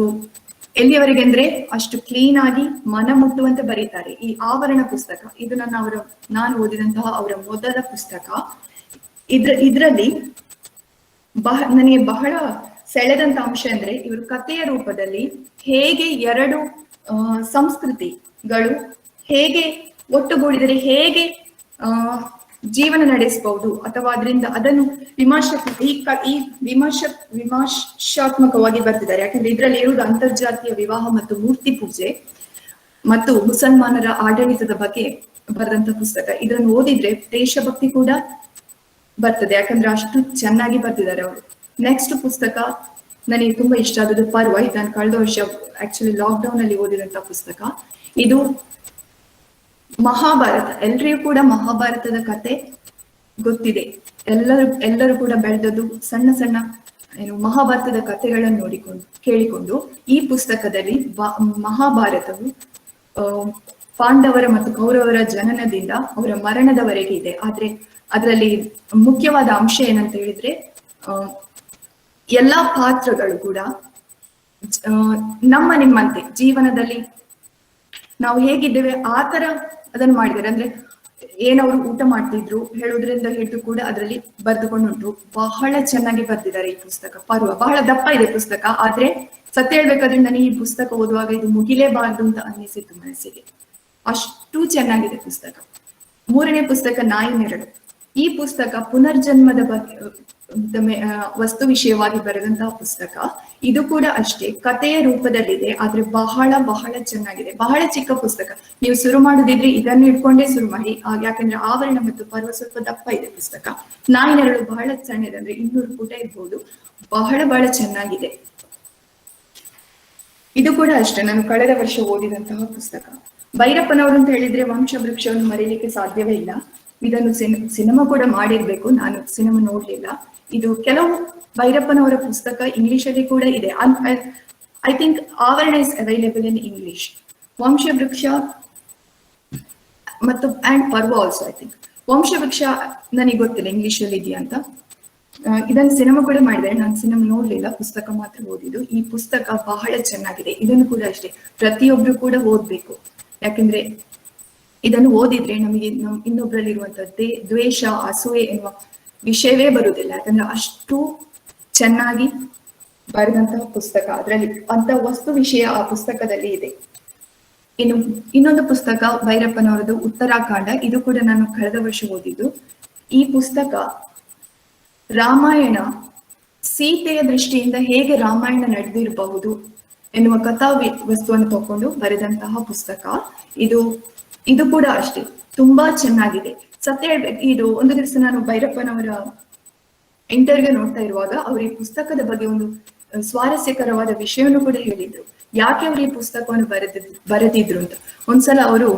ಎಲ್ಲಿಯವರೆಗೆ ಅಂದ್ರೆ ಅಷ್ಟು ಕ್ಲೀನ್ ಆಗಿ ಮನ ಮುಟ್ಟುವಂತೆ ಬರೀತಾರೆ. ಈ ಆವರಣ ಪುಸ್ತಕ ಇದು ನಾನು ಓದಿದಂತಹ ಅವರ ಮೊದಲ ಪುಸ್ತಕ. ಇದರಲ್ಲಿ ನನಗೆ ಬಹಳ ಸೆಳೆದಂತ ಅಂಶ ಅಂದ್ರೆ ಇವರು ಕಥೆಯ ರೂಪದಲ್ಲಿ ಹೇಗೆ ಎರಡು ಸಂಸ್ಕೃತಿಗಳು ಹೇಗೆ ಒಟ್ಟುಗೂಡಿದರೆ ಹೇಗೆ ಜೀವನ ನಡೆಸಬಹುದು ಅಥವಾ ಅದನ್ನು ವಿಮರ್ಶಾತ್ಮಕವಾಗಿ ಬರ್ತಿದ್ದಾರೆ. ಯಾಕಂದ್ರೆ ಇದರಲ್ಲಿ ಇರುವುದು ಅಂತರ್ಜಾತೀಯ ವಿವಾಹ ಮತ್ತು ಮೂರ್ತಿ ಪೂಜೆ ಮತ್ತು ಮುಸಲ್ಮಾನರ ಆಡಳಿತದ ಬಗ್ಗೆ ಬರೆದಂತ ಪುಸ್ತಕ. ಇದನ್ನು ಓದಿದ್ರೆ ದೇಶಭಕ್ತಿ ಕೂಡ ಬರ್ತದೆ, ಯಾಕಂದ್ರೆ ಅಷ್ಟು ಚೆನ್ನಾಗಿ ಬರ್ತಿದ್ದಾರೆ ಅವರು. ನೆಕ್ಸ್ಟ್ ಪುಸ್ತಕ ನನಗೆ ತುಂಬಾ ಇಷ್ಟ ಆದದ್ದು ಪರ್ವ. ಇದು ನಾನು ಕಳೆದ ವರ್ಷ ಆಕ್ಚುಲಿ ಲಾಕ್ಡೌನ್ ಅಲ್ಲಿ ಓದಿದಂತ ಪುಸ್ತಕ. ಇದು ಮಹಾಭಾರತ. ಎಲ್ರಿಗೂ ಕೂಡ ಮಹಾಭಾರತದ ಕತೆ ಗೊತ್ತಿದೆ. ಎಲ್ಲರೂ ಕೂಡ ಬೆಳೆದದ್ದು ಸಣ್ಣ ಮಹಾಭಾರತದ ಕಥೆಗಳನ್ನು ಕೇಳಿಕೊಂಡು ಈ ಪುಸ್ತಕದಲ್ಲಿ ಮಹಾಭಾರತವು ಪಾಂಡವರ ಮತ್ತು ಕೌರವರ ಜನನದಿಂದ ಅವರ ಮರಣದವರೆಗೆ ಇದೆ. ಆದ್ರೆ ಅದರಲ್ಲಿ ಮುಖ್ಯವಾದ ಅಂಶ ಏನಂತ ಹೇಳಿದ್ರೆ ಎಲ್ಲಾ ಪಾತ್ರಗಳು ಕೂಡ ನಿಮ್ಮಂತೆ ಜೀವನದಲ್ಲಿ ನಾವು ಹೇಗಿದ್ದೇವೆ ಆ ತರ ಅದನ್ನು ಮಾಡಿದ್ದಾರೆ. ಅಂದ್ರೆ ಏನವರು ಊಟ ಮಾಡ್ತಿದ್ರು ಹೇಳೋದ್ರಿಂದ ಹಿಡಿದು ಕೂಡ ಅದರಲ್ಲಿ ಬರೆದುಕೊಂಡುಂಟು. ಬಹಳ ಚೆನ್ನಾಗಿ ಬರ್ತಿದ್ದಾರೆ ಈ ಪುಸ್ತಕ. ಪರ್ವ ಬಹಳ ದಪ್ಪ ಇದೆ ಪುಸ್ತಕ, ಆದ್ರೆ ಸತ್ಯ ಹೇಳ್ಬೇಕಾದ್ರೆ ನನಗೆ ಈ ಪುಸ್ತಕ ಓದುವಾಗ ಇದು ಮುಗಿಲೇಬಾರ್ದು ಅಂತ ಅನ್ನಿಸಿತ್ತು ಮನಸ್ಸಿಗೆ. ಅಷ್ಟು ಚೆನ್ನಾಗಿದೆ ಪುಸ್ತಕ. ಮೂರನೇ ಪುಸ್ತಕ ನಾಯಿ ನೆರಳು. ಈ ಪುಸ್ತಕ ಪುನರ್ಜನ್ಮದ ಬಗ್ಗೆ ವಸ್ತು ವಿಷಯವಾಗಿ ಬರೆದಂತಹ ಪುಸ್ತಕ. ಇದು ಕೂಡ ಅಷ್ಟೇ ಕಥೆಯ ರೂಪದಲ್ಲಿದೆ, ಆದ್ರೆ ಬಹಳ ಬಹಳ ಚೆನ್ನಾಗಿದೆ. ಬಹಳ ಚಿಕ್ಕ ಪುಸ್ತಕ. ನೀವು ಶುರು ಮಾಡುದಿದ್ರೆ ಇದನ್ನು ಇಟ್ಕೊಂಡೇ ಶುರು ಮಾಡಿ, ಯಾಕಂದ್ರೆ ಆವರಣ ಮತ್ತು ಪರ್ವ ಸ್ವಲ್ಪ ದಪ್ಪ ಇದೆ ಪುಸ್ತಕ. ನಾಯಿ ನೆರಳು ಬಹಳ ಸಣ್ಣದೆ, ಅಂದ್ರೆ 200 ಪುಟ ಇರ್ಬೋದು. ಬಹಳ ಚೆನ್ನಾಗಿದೆ. ಇದು ಕೂಡ ಅಷ್ಟೇ ನಾನು ಕಳೆದ ವರ್ಷ ಓದಿದಂತಹ ಪುಸ್ತಕ. ಭೈರಪ್ಪನವರು ಅಂತ ಹೇಳಿದ್ರೆ ವಂಶವೃಕ್ಷವನ್ನು ಮರೀಲಿಕ್ಕೆ ಸಾಧ್ಯವೇ ಇಲ್ಲ. ಇದನ್ನು ಸಿನಿಮಾ ಕೂಡ ಮಾಡಿರ್ಬೇಕು, ನಾನು ಸಿನಿಮಾ ನೋಡ್ಲಿಲ್ಲ. ಇದು ಕೆಲವು ಭೈರಪ್ಪನವರ ಪುಸ್ತಕ ಇಂಗ್ಲಿಷ್ ಅಲ್ಲಿ ಕೂಡ ಇದೆ. ಐ ಥಿಂಕ್ ಆವರಣ ಇಸ್ ಅವೈಲೇಬಲ್ ಇನ್ ಇಂಗ್ಲಿಷ್. ವಂಶವೃಕ್ಷ ಮತ್ತು ಅಂಡ್ ಪರ್ವ ಆಲ್ಸೋ. ಐ ಥಿಂಕ್ ವಂಶವೃಕ್ಷ ನನಗೆ ಗೊತ್ತಿಲ್ಲ ಇಂಗ್ಲಿಷ್ ಅಲ್ಲಿ ಇದೆಯಾ ಅಂತ. ಇದನ್ನು ಸಿನಿಮಾ ಕೂಡ ಮಾಡಿದ್ದಾರೆ, ನಾನು ಸಿನಿಮಾ ನೋಡ್ಲಿಲ್ಲ, ಪುಸ್ತಕ ಮಾತ್ರ ಓದಿದ್ದು. ಈ ಪುಸ್ತಕ ಬಹಳ ಚೆನ್ನಾಗಿದೆ. ಇದನ್ನು ಕೂಡ ಅಷ್ಟೇ ಪ್ರತಿಯೊಬ್ರು ಕೂಡ ಓದ್ಬೇಕು. ಯಾಕಂದ್ರೆ ಇದನ್ನು ಓದಿದ್ರೆ ನಮಗೆ ಇನ್ನೊಬ್ಬರಲ್ಲಿರುವಂತಹ ದ್ವೇಷ ಅಸೂಯೆ ಎನ್ನುವ ವಿಷಯವೇ ಬರುವುದಿಲ್ಲ. ಯಾಕಂದ್ರೆ ಅಷ್ಟು ಚೆನ್ನಾಗಿ ಬರೆದಂತಹ ಪುಸ್ತಕ. ಅದರಲ್ಲಿ ಅಂತ ವಸ್ತು ವಿಷಯ ಆ ಪುಸ್ತಕದಲ್ಲಿ ಇದೆ. ಇನ್ನೊಂದು ಪುಸ್ತಕ ಭೈರಪ್ಪನವರದು ಉತ್ತರಾಖಂಡ. ಇದು ಕೂಡ ನಾನು ಕಳೆದ ವರ್ಷ ಓದಿದ್ದು. ಈ ಪುಸ್ತಕ ರಾಮಾಯಣ ಸೀತೆಯ ದೃಷ್ಟಿಯಿಂದ ಹೇಗೆ ರಾಮಾಯಣ ನಡೆದಿರಬಹುದು ಎನ್ನುವ ಕಥಾ ವಸ್ತುವನ್ನು ತಕೊಂಡು ಬರೆದಂತಹ ಪುಸ್ತಕ. ಇದು ಕೂಡ ಅಷ್ಟೇ ತುಂಬಾ ಚೆನ್ನಾಗಿದೆ. ಸತ್ಯ ಹೇಳ್ಬೇಕು, ಇದು ಒಂದು ದಿವಸ ನಾನು ಭೈರಪ್ಪನವರ ಇಂಟರ್ವ್ಯೂ ನೋಡ್ತಾ ಇರುವಾಗ ಅವರು ಈ ಪುಸ್ತಕದ ಬಗ್ಗೆ ಒಂದು ಸ್ವಾರಸ್ಯಕರವಾದ ವಿಷಯವನ್ನು ಕೂಡ ಹೇಳಿದ್ರು. ಯಾಕೆ ಅವರು ಈ ಪುಸ್ತಕವನ್ನು ಬರೆದಿದ್ರು ಅಂತ. ಒಂದ್ಸಲ ಅವರು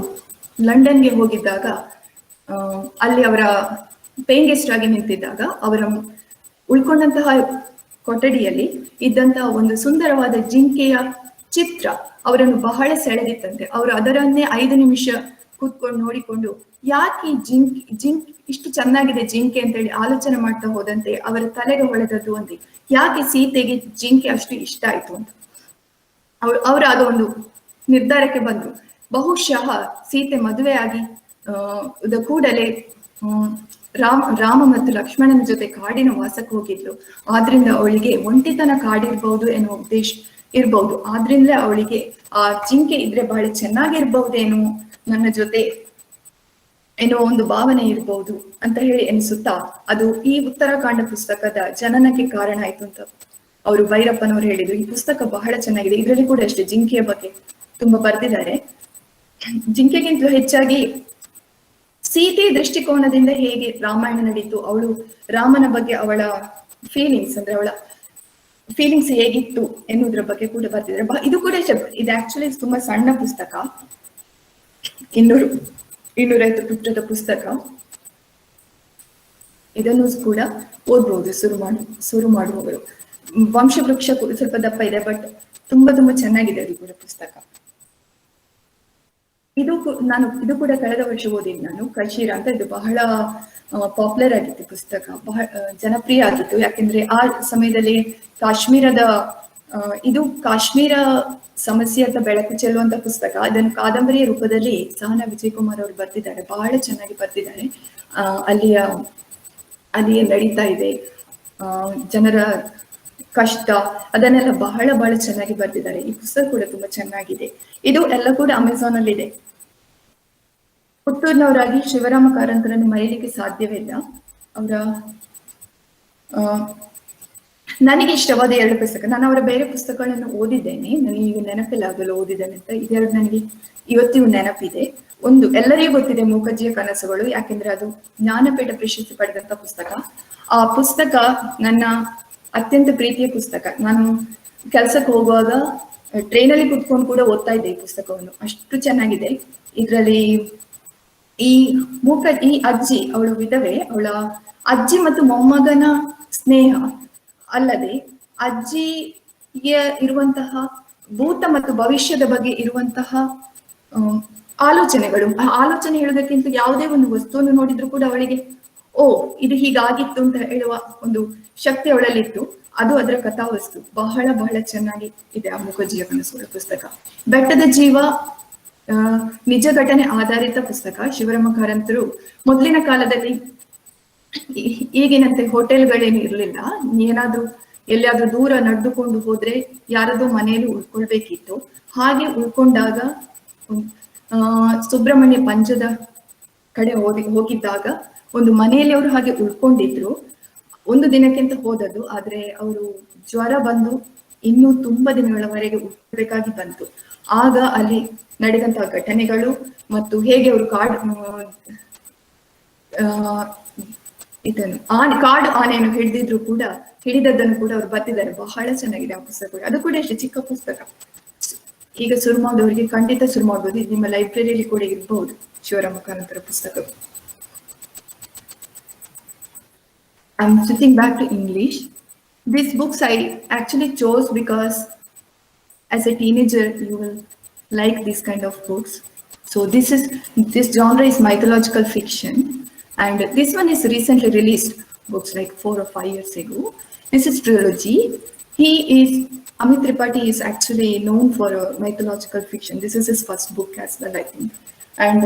ಲಂಡನ್ಗೆ ಹೋಗಿದ್ದಾಗ ಅಲ್ಲಿ ಅವರ ಪೇಯಿಂಗ್ ಗೆಸ್ಟ್ ಆಗಿ ನಿಂತಿದ್ದಾಗ ಅವರ ಉಳ್ಕೊಂಡಂತಹ ಕೊಠಡಿಯಲ್ಲಿ ಇದ್ದಂತಹ ಒಂದು ಸುಂದರವಾದ ಜಿಂಕೆಯ ಚಿತ್ರ ಅವರನ್ನು ಬಹಳ ಸೆಳೆದಿತ್ತಂತೆ. ಅವರು ಅದರನ್ನೇ 5 ನಿಮಿಷ ಕೂತ್ಕೊಂಡು ನೋಡಿಕೊಂಡು ಯಾಕೆ ಜಿಂಕ್ ಇಷ್ಟು ಚೆನ್ನಾಗಿದೆ ಜಿಂಕೆ ಅಂತೇಳಿ ಆಲೋಚನೆ ಮಾಡ್ತಾ ಹೋದಂತೆ ಅವರ ತಲೆಗೆ ಹೊಳೆದದ್ದು ಅಂತೆ, ಯಾಕೆ ಸೀತೆಗೆ ಜಿಂಕೆ ಅಷ್ಟು ಇಷ್ಟ ಆಯ್ತು ಅಂತ. ಅವರು ಆಗ ಒಂದು ನಿರ್ಧಾರಕ್ಕೆ ಬಂದ್ರು. ಬಹುಶಃ ಸೀತೆ ಮದುವೆ ಆಗಿ ಕೂಡಲೇ ರಾಮ ಮತ್ತು ಲಕ್ಷ್ಮಣನ ಜೊತೆ ಕಾಡಿನ ವಾಸಕ್ಕೆ ಹೋಗಿದ್ಲು. ಆದ್ರಿಂದ ಅವಳಿಗೆ ಒಂಟಿತನ ಕಾಡಿರ್ಬಹುದು ಎನ್ನುವ ಉದ್ದೇಶ ಇರ್ಬಹುದು. ಆದ್ರಿಂದ ಅವಳಿಗೆ ಆ ಜಿಂಕೆ ಇದ್ರೆ ಬಹಳ ಚೆನ್ನಾಗಿರ್ಬಹುದೇನೋ ನನ್ನ ಜೊತೆ ಎನ್ನುವ ಒಂದು ಭಾವನೆ ಇರ್ಬಹುದು ಅಂತ ಹೇಳಿ ಎನಿಸುತ್ತಾ ಅದು ಈ ಉತ್ತರಾಖಂಡ ಪುಸ್ತಕದ ಜನನಕ್ಕೆ ಕಾರಣ ಆಯ್ತು ಅಂತ ಅವರು ಭೈರಪ್ಪನವರು ಹೇಳಿದ್ರು. ಈ ಪುಸ್ತಕ ಬಹಳ ಚೆನ್ನಾಗಿದೆ. ಇದರಲ್ಲಿ ಕೂಡ ಅಷ್ಟೇ ಜಿಂಕೆಯ ಬಗ್ಗೆ ತುಂಬಾ ಬರೆದಿದ್ದಾರೆ. ಜಿಂಕೆಗಿಂತಲೂ ಹೆಚ್ಚಾಗಿ ಸೀತೆ ದೃಷ್ಟಿಕೋನದಿಂದ ಹೇಗೆ ರಾಮಾಯಣ ನಡೀತು, ಅವಳು ರಾಮನ ಬಗ್ಗೆ ಅವಳ ಫೀಲಿಂಗ್ಸ್ ಅಂದ್ರೆ ಅವಳ ಫೀಲಿಂಗ್ಸ್ ಹೇಗಿತ್ತು ಎನ್ನುವುದ್ರ ಬಗ್ಗೆ ಕೂಡ ಬರ್ತಿದ್ದಾರೆ. ಇದು ಕೂಡ ಇದು ಆಕ್ಚುಲಿ ತುಂಬಾ ಸಣ್ಣ ಪುಸ್ತಕ, 250 ಪುಟದ ಪುಸ್ತಕ. ಇದನ್ನು ಕೂಡ ಓದ್ಬಹುದು ಶುರು ಮಾಡುವವರು. ವಂಶವೃಕ್ಷ ಸ್ವಲ್ಪ ದಪ್ಪ ಇದೆ, ಬಟ್ ತುಂಬಾ ಚೆನ್ನಾಗಿದೆ ಅದು ಕೂಡ ಪುಸ್ತಕ. ಇದು ಕೂಡ ಕಳೆದ ವರ್ಷ ಓದಿದ್ದು ನಾನು. ಕಶೀರ ಅಂತ, ಇದು ಬಹಳ ಪಾಪ್ಯುಲರ್ ಆಗಿತ್ತು ಪುಸ್ತಕ, ಬಹಳ ಜನಪ್ರಿಯ ಆಗಿತ್ತು. ಯಾಕೆಂದ್ರೆ ಆ ಸಮಯದಲ್ಲಿ ಕಾಶ್ಮೀರ ಸಮಸ್ಯೆ ಅಂತ ಬೆಳಕು ಚೆಲ್ಲುವಂತ ಪುಸ್ತಕ. ಅದನ್ನು ಕಾದಂಬರಿಯ ರೂಪದಲ್ಲಿ ಸಹನಾ ವಿಜಯ್ ಕುಮಾರ್ ಅವರು ಬರ್ತಿದ್ದಾರೆ, ಬಹಳ ಚೆನ್ನಾಗಿ ಬರ್ತಿದ್ದಾರೆ. ಅಲ್ಲಿ ನಡೀತಾ ಇದೆ ಜನರ ಕಷ್ಟ, ಅದನ್ನೆಲ್ಲ ಬಹಳ ಚೆನ್ನಾಗಿ ಬರ್ತಿದ್ದಾರೆ. ಈ ಪುಸ್ತಕ ಕೂಡ ತುಂಬಾ ಚೆನ್ನಾಗಿದೆ. ಇದು ಎಲ್ಲ ಕೂಡ ಅಮೆಝಾನ್ ಅಲ್ಲಿ ಇದೆ. ಪುತ್ತೂರಿನವರಾಗಿ ಶಿವರಾಮ ಕಾರಂತರನ್ನು ಮರೆಯಲಿಕ್ಕೆ ಸಾಧ್ಯವಿಲ್ಲ. ನನಗೆ ಇಷ್ಟವಾದ 2 ಪುಸ್ತಕ, ನಾನು ಅವರ ಬೇರೆ ಪುಸ್ತಕಗಳನ್ನು ಓದಿದ್ದೇನೆ, ನನಗೆ ಈಗ ನೆನಪಿಲ್ಲ ಆಗಲು ಓದಿದ್ದೇನೆ ಅಂತ. ಇದೆರಡು ನನಗೆ ಇವತ್ತಿಗೂ ನೆನಪಿದೆ. ಒಂದು ಎಲ್ಲರಿಗೂ ಗೊತ್ತಿದೆ, ಮೂಕಜ್ಜಿಯ ಕನಸುಗಳು, ಯಾಕೆಂದ್ರೆ ಅದು ಜ್ಞಾನಪೀಠ ಪ್ರಶಸ್ತಿ ಪಡೆದಂತ ಪುಸ್ತಕ. ಆ ಪುಸ್ತಕ ನನ್ನ ಅತ್ಯಂತ ಪ್ರೀತಿಯ ಪುಸ್ತಕ. ನಾನು ಕೆಲ್ಸಕ್ಕೆ ಹೋಗುವಾಗ ಟ್ರೈನಲ್ಲಿ ಕುತ್ಕೊಂಡು ಕೂಡ ಓದ್ತಾ ಇದ್ದೆ ಈ ಪುಸ್ತಕವನ್ನು, ಅಷ್ಟು ಚೆನ್ನಾಗಿದೆ. ಇದರಲ್ಲಿ ಈ ಅಜ್ಜಿ, ಅವಳ ವಿಧವೆ, ಅವಳ ಅಜ್ಜಿ ಮತ್ತು ಮೊಮ್ಮಗನ ಸ್ನೇಹ ಅಲ್ಲದೆ ಅಜ್ಜಿಗೆ ಇರುವಂತಹ ಭೂತ ಮತ್ತು ಭವಿಷ್ಯದ ಬಗ್ಗೆ ಇರುವಂತಹ ಆಲೋಚನೆಗಳು. ಆ ಆಲೋಚನೆ ಹೇಳೋದಕ್ಕಿಂತ ಯಾವುದೇ ಒಂದು ವಸ್ತುವನ್ನು ನೋಡಿದ್ರು ಕೂಡ ಅವಳಿಗೆ ಇದು ಹೀಗಾಗಿತ್ತು ಅಂತ ಹೇಳುವ ಒಂದು ಶಕ್ತಿ ಅವಳಲ್ಲಿತ್ತು. ಅದು ಅದರ ಕಥಾವಸ್ತು. ಬಹಳ ಚೆನ್ನಾಗಿ ಇದೆ ಆ ಮೂಕಜ್ಜಿಯ ಕನಸುಗಳ ಪುಸ್ತಕ. ಬೆಟ್ಟದ ಜೀವ ನಿಜ ಘಟನೆ ಆಧಾರಿತ ಪುಸ್ತಕ. ಶಿವರಾಮ ಕಾರಂತರು ಮೊದಲಿನ ಕಾಲದಲ್ಲಿ ಈಗಿನಂತೆ ಹೋಟೆಲ್ಗಳೇನು ಇರಲಿಲ್ಲ. ಏನಾದ್ರೂ ಎಲ್ಲಿಯಾದ್ರೂ ದೂರ ನಡೆದುಕೊಂಡು ಹೋದ್ರೆ ಯಾರದೋ ಮನೆಯಲ್ಲಿ ಉಳ್ಕೊಳ್ಬೇಕಿತ್ತು. ಹಾಗೆ ಉಳ್ಕೊಂಡಾಗ ಸುಬ್ರಹ್ಮಣ್ಯ ಪಂಚದ ಕಡೆ ಹೋಗಿದ್ದಾಗ ಒಂದು ಮನೆಯಲ್ಲಿ ಅವರು ಹಾಗೆ ಉಳ್ಕೊಂಡಿದ್ರು. ಒಂದು ದಿನಕ್ಕಿಂತ ಹೋದದ್ದು, ಆದ್ರೆ ಅವರು ಜ್ವರ ಬಂದು ಇನ್ನೂ ತುಂಬಾ ದಿನಗಳವರೆಗೆ ಉಳ್ಕೊಳ್ಬೇಕಾಗಿ ಬಂತು. ಆಗ ಅಲ್ಲಿ ನಡೆದಂತಹ ಘಟನೆಗಳು ಮತ್ತು ಹೇಗೆ ಅವರು ಕಾಡು ಆನೆಯನ್ನು ಹಿಡಿದದ್ದನ್ನು ಕೂಡ ಅವರು ಬರ್ತಿದ್ದಾರೆ. ಬಹಳ ಚೆನ್ನಾಗಿದೆ ಆ ಪುಸ್ತಕ. ಅದು ಕೂಡ ಅಷ್ಟೇ ಚಿಕ್ಕ ಪುಸ್ತಕ. ಈಗ ಶುರು ಮಾಡೋರಿಗೆ ಖಂಡಿತ ಶುರು ಮಾಡ್ಬೋದು. ಇದು ನಿಮ್ಮ ಲೈಬ್ರರಿಯಲ್ಲಿ ಕೂಡ ಇರಬಹುದು ಶಿವರಾಮ ಕಾರಂತರ ಪುಸ್ತಕ. I'm switching back to English. These books I actually chose because as a teenager you will like these kind of books. So this genre is mythological fiction, and this one is recently released books like 4 or 5 years ago. This is trilogy. Amit Tripathi is actually known for mythological fiction. This is his first book as well, I think. And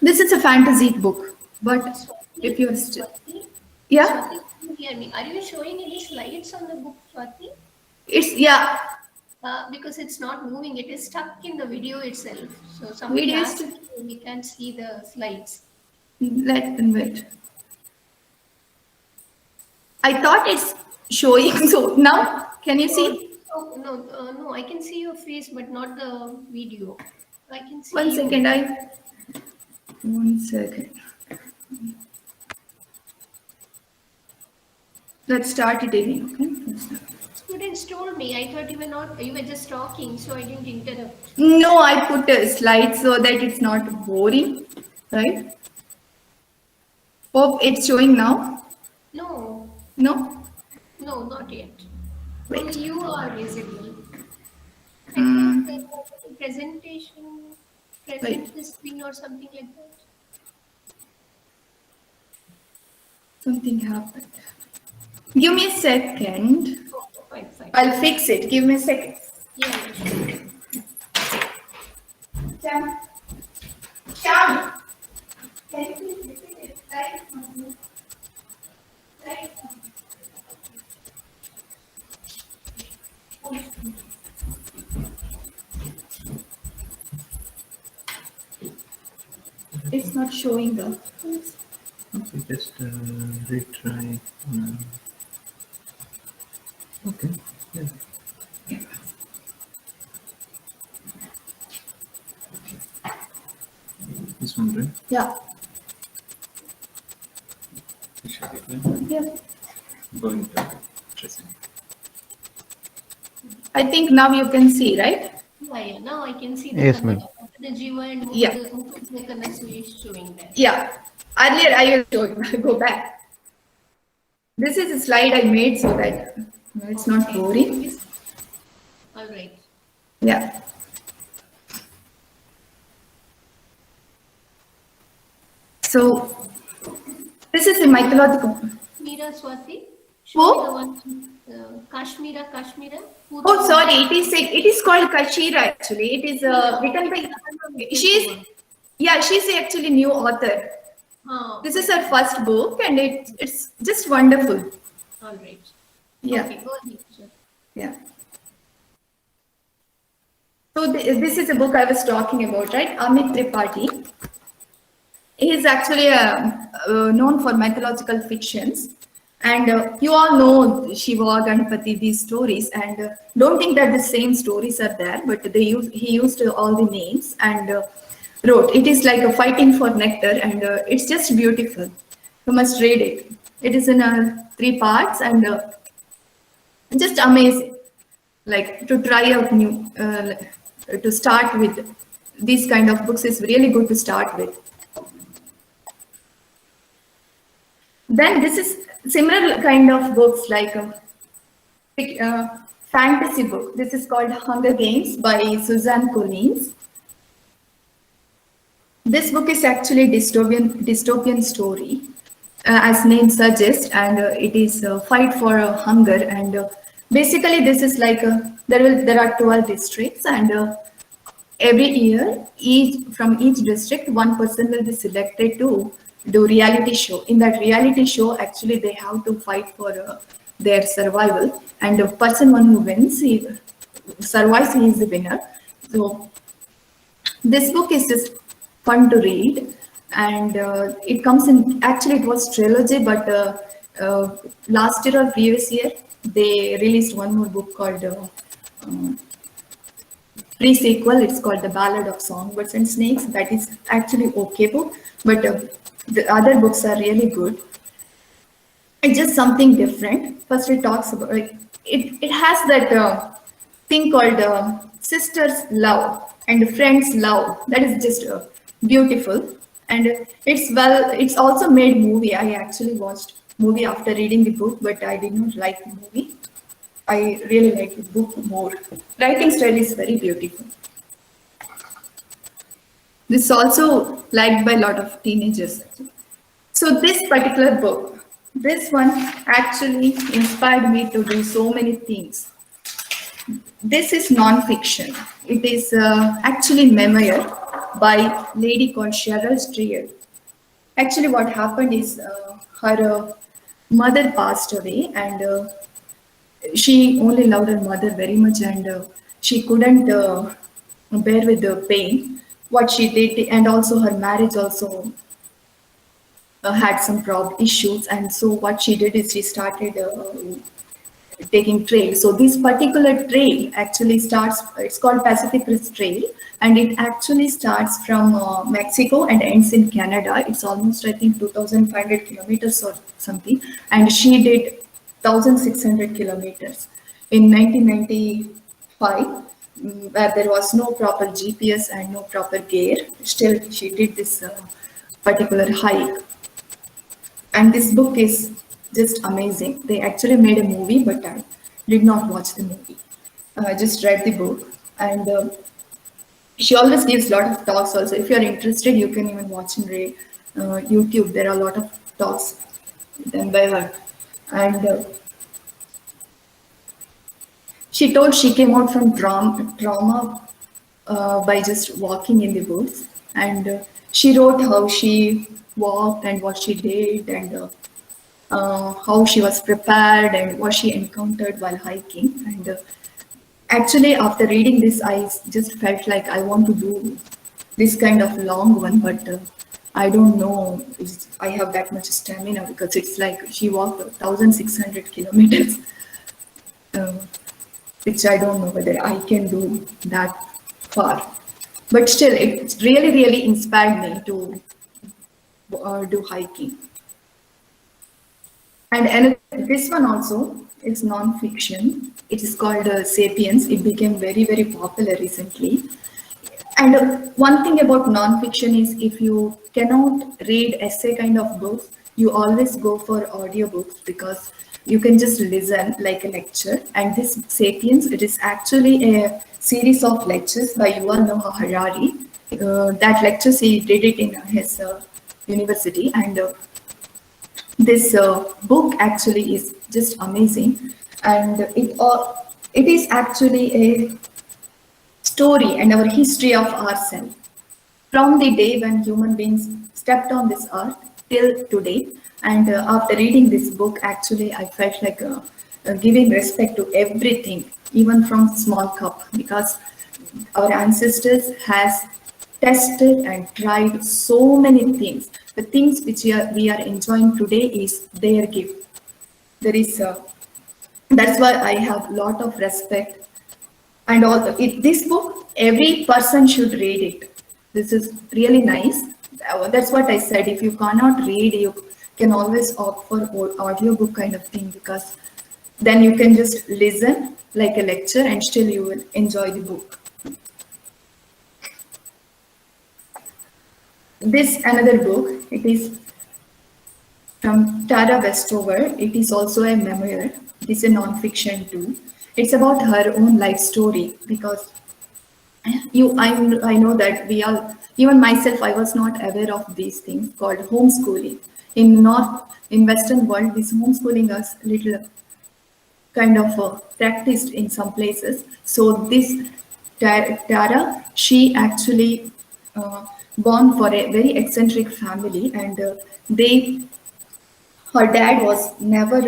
this is a fantasy book, but if you are still... Yeah? Swati, can you hear me? Are you showing any slides on the book, Swati? Yeah. Because it's not moving, it is stuck in the video itself. So we can't see the slides. Let them wait. I thought it's showing, so now can you see? No, I can see your face, but not the video. I can see. One second. Let's start it again, okay? Students told me. I thought you were not. You were just talking, so I didn't interrupt. No, I put a slide so that it's not boring, right? Hope it's showing now. No, No? no, not yet. Wait. Only you are visible. I Mm. think presentation, present Wait. the screen or something like that. Something happened. Give me a second. Oh, fine, fine. I'll fix it. Give me a second. Yeah, sure. Sham. Sham. Can you please repeat it? Right. Right. It's not showing up. Okay, just retry. Okay. Yeah. This one, right? Yeah. Yeah. Going to present. I think now you can see, right? Yeah. Now I can see the Yes, ma'am. the Jiva and Yeah. the colors is showing there. Yeah. Earlier I will show you. Go back. This is a slide I made so that it's not Okay. boring. All right. Yeah. So this is a mythological. Mira Swati. Who? Show me the one. Kashmira. Who Oh, sorry. It is called Kashira actually. It is written by. She's actually new author. This is her first book, and it's just wonderful. All right. Yeah. Okay, go ahead, sir. Yeah. So this is a book I was talking about, right? Amit Tripathi. He is actually known for mythological fictions. And you all know Shiva, Ganpati, these stories. And don't think that the same stories are there, but he used all the names and wrote. It is like a fighting for nectar, and it's just beautiful. You must read it. It is in 3 parts, and just amazing. Like to try out new, to start with these kind of books is really good to start with. Then this is similar kind of books like fantasy book. This is called Hunger Games by Suzanne Collins. This book is actually dystopian story, as name suggests, and it is a fight for hunger. And basically, this is like there are 12 districts, and every year, from each district, one person will be selected to do reality show. In that reality show, actually, they have to fight for their survival, and the one who wins, he survives, he is the winner. So this book is just fun to read, and it comes in, actually it was trilogy, but last year or previous year they released one more book called pre-sequel. It's called The Ballad of Songbirds and Snakes. That is actually okay book, but the other books are really good. It's just something different. First it talks about, like, it has that thing called sisters love and friends love. That is just beautiful, and it's also made movie. I actually watched movie after reading the book, but I did not like the movie. I really like the book more. Writing style is very beautiful. This is also liked by a lot of teenagers. So this particular book, this one actually inspired me to do so many things. This is non-fiction. It is actually memoir by a lady called Cheryl Strayed. Actually, what happened is her mother passed away, and she only loved her mother very much, and she couldn't bear with the pain. What she did, and also her marriage also had some issues, and so what she did is she started taking trail. So this particular trail actually starts, it's called Pacific Crest Trail, and it actually starts from Mexico and ends in Canada. It's almost, I think, 2,500 kilometers or something, and she did 1,600 kilometers. in 1995, where there was no proper GPS and no proper gear. Still, she did this particular hike. And this book is just amazing. They actually made a movie, but I did not watch the movie. I just read the book. And she always gives a lot of talks also. If you're interested, you can even watch in YouTube. There are a lot of talks done by her. And she told she came out from trauma by just walking in the woods. And she wrote how she walked and what she did and how she was prepared and what she encountered while hiking. And actually, after reading this, I just felt like I want to do this kind of long one, but I don't know if I have that much stamina because it's like she walked 1,600 kilometers, which I don't know whether I can do that far. But still, it really, really inspired me to do hiking. And this one also is non-fiction. It is called Sapiens. It became very, very popular recently. And one thing about non-fiction is if you cannot read essay kind of books, you always go for audiobooks because you can just listen like a lecture. And this Sapiens, it is actually a series of lectures by Yuval Noah Harari. That lectures, he did it in his university. And this book actually is just amazing. And it is actually a story and our history of ourselves from the day when human beings stepped on this earth till today. And after reading this book, actually, I felt like giving respect to everything, even from small cup, because our ancestors has tested and tried so many things. The things which we are enjoying today is their gift. There is that's why I have a lot of respect. And all this book, every person should read it. This is really nice. That's what I said. If you cannot read, you can always opt for audiobook kind of thing because then you can just listen like a lecture and still you will enjoy the book. This another book, it is from Tara Westover. It is also a memoir. It is a non-fiction too. It's about her own life story because I know that we all, even myself, I was not aware of these things called homeschooling. In Western world, this homeschooling is little kind of practiced in some places. So this Tara, she actually born for a very eccentric family, and her dad was never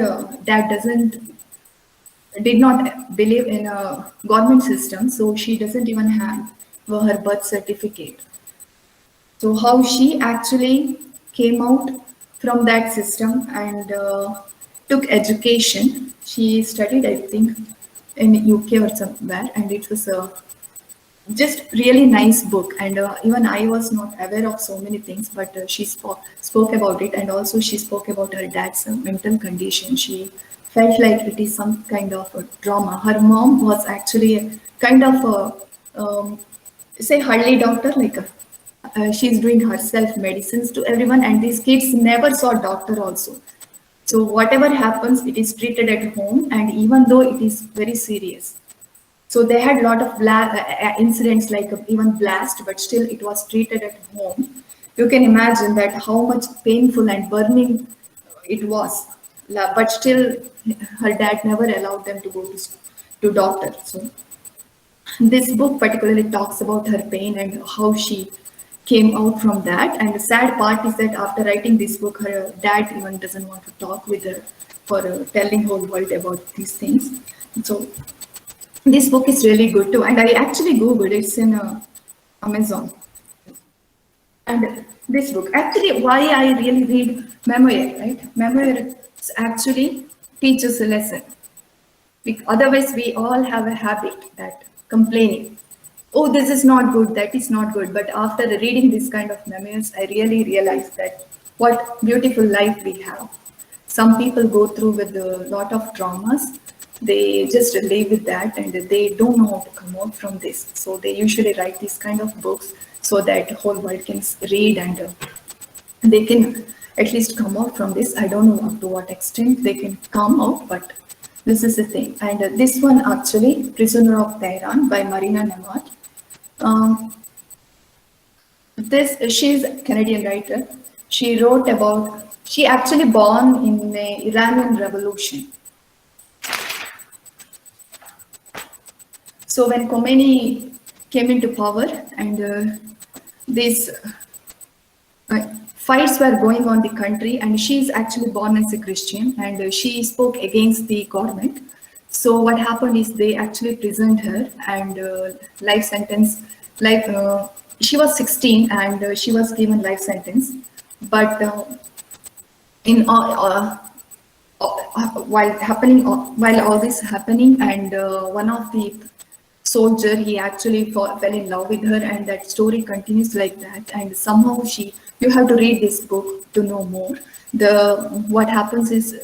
did not believe in a government system, so she doesn't even have her birth certificate. So how she actually came out from that system and took education. She studied, I think, in UK or somewhere, and it was a just really nice book. And even I was not aware of so many things, but she spoke about it, and also she spoke about her dad's mental condition. She felt like it is some kind of a trauma. Her mom was actually a kind of say Harley doctor, like she's doing herself medicines to everyone, and these kids never saw a doctor also. So whatever happens, it is treated at home, and even though it is very serious. So they had a lot of incidents like even blast, but still it was treated at home. You can imagine that how much painful and burning it was. But still, her dad never allowed them to go to doctor. So this book particularly talks about her pain and how she came out from that. And the sad part is that after writing this book, her dad even doesn't want to talk with her for telling whole world about these things. So this book is really good too, and I actually Googled it's in Amazon. And this book, actually, why I really read memoir, right? Memoir actually teaches a lesson. Otherwise, we all have a habit that complaining. Oh, this is not good, that is not good. But after reading this kind of memoirs, I really realized that what beautiful life we have. Some people go through with a lot of traumas, they just live with that and they don't know how to come out from this. So they usually write these kind of books so that whole world can read and they can at least come out from this. I don't know up to what extent they can come out, but this is the thing. And this one actually, Prisoner of Tehran by Marina Nemad. She's a Canadian writer. She wrote about, she actually born in the Iranian Revolution. So when Khomeini came into power and these fights were going on the country, and she's actually born as a Christian and she spoke against the government. So what happened is they actually imprisoned her and life sentence, like she was 16 and she was given life sentence. But in while all this happening, and one of the soldier, he actually fell in love with her, and that story continues like that. And somehow you have to read this book to know more. What happens is,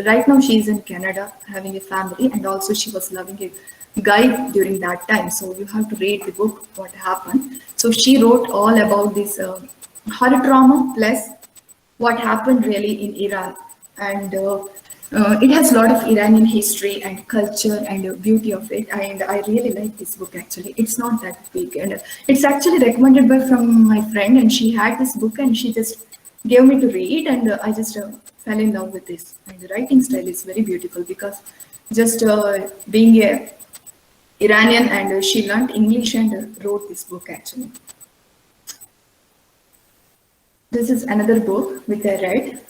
right now she is in Canada having a family, and also she was loving a guy during that time. So you have to read the book, what happened. So she wrote all about this horror trauma plus what happened really in Iran. And it has a lot of Iranian history and culture and beauty of it. And I really like this book actually. It's not that big, and it's actually recommended from my friend, and she had this book and she just gave me to read, and I just fell in love with this. And the writing style is very beautiful because just being a Iranian, and she learned English and wrote this book actually. This is another book which I read.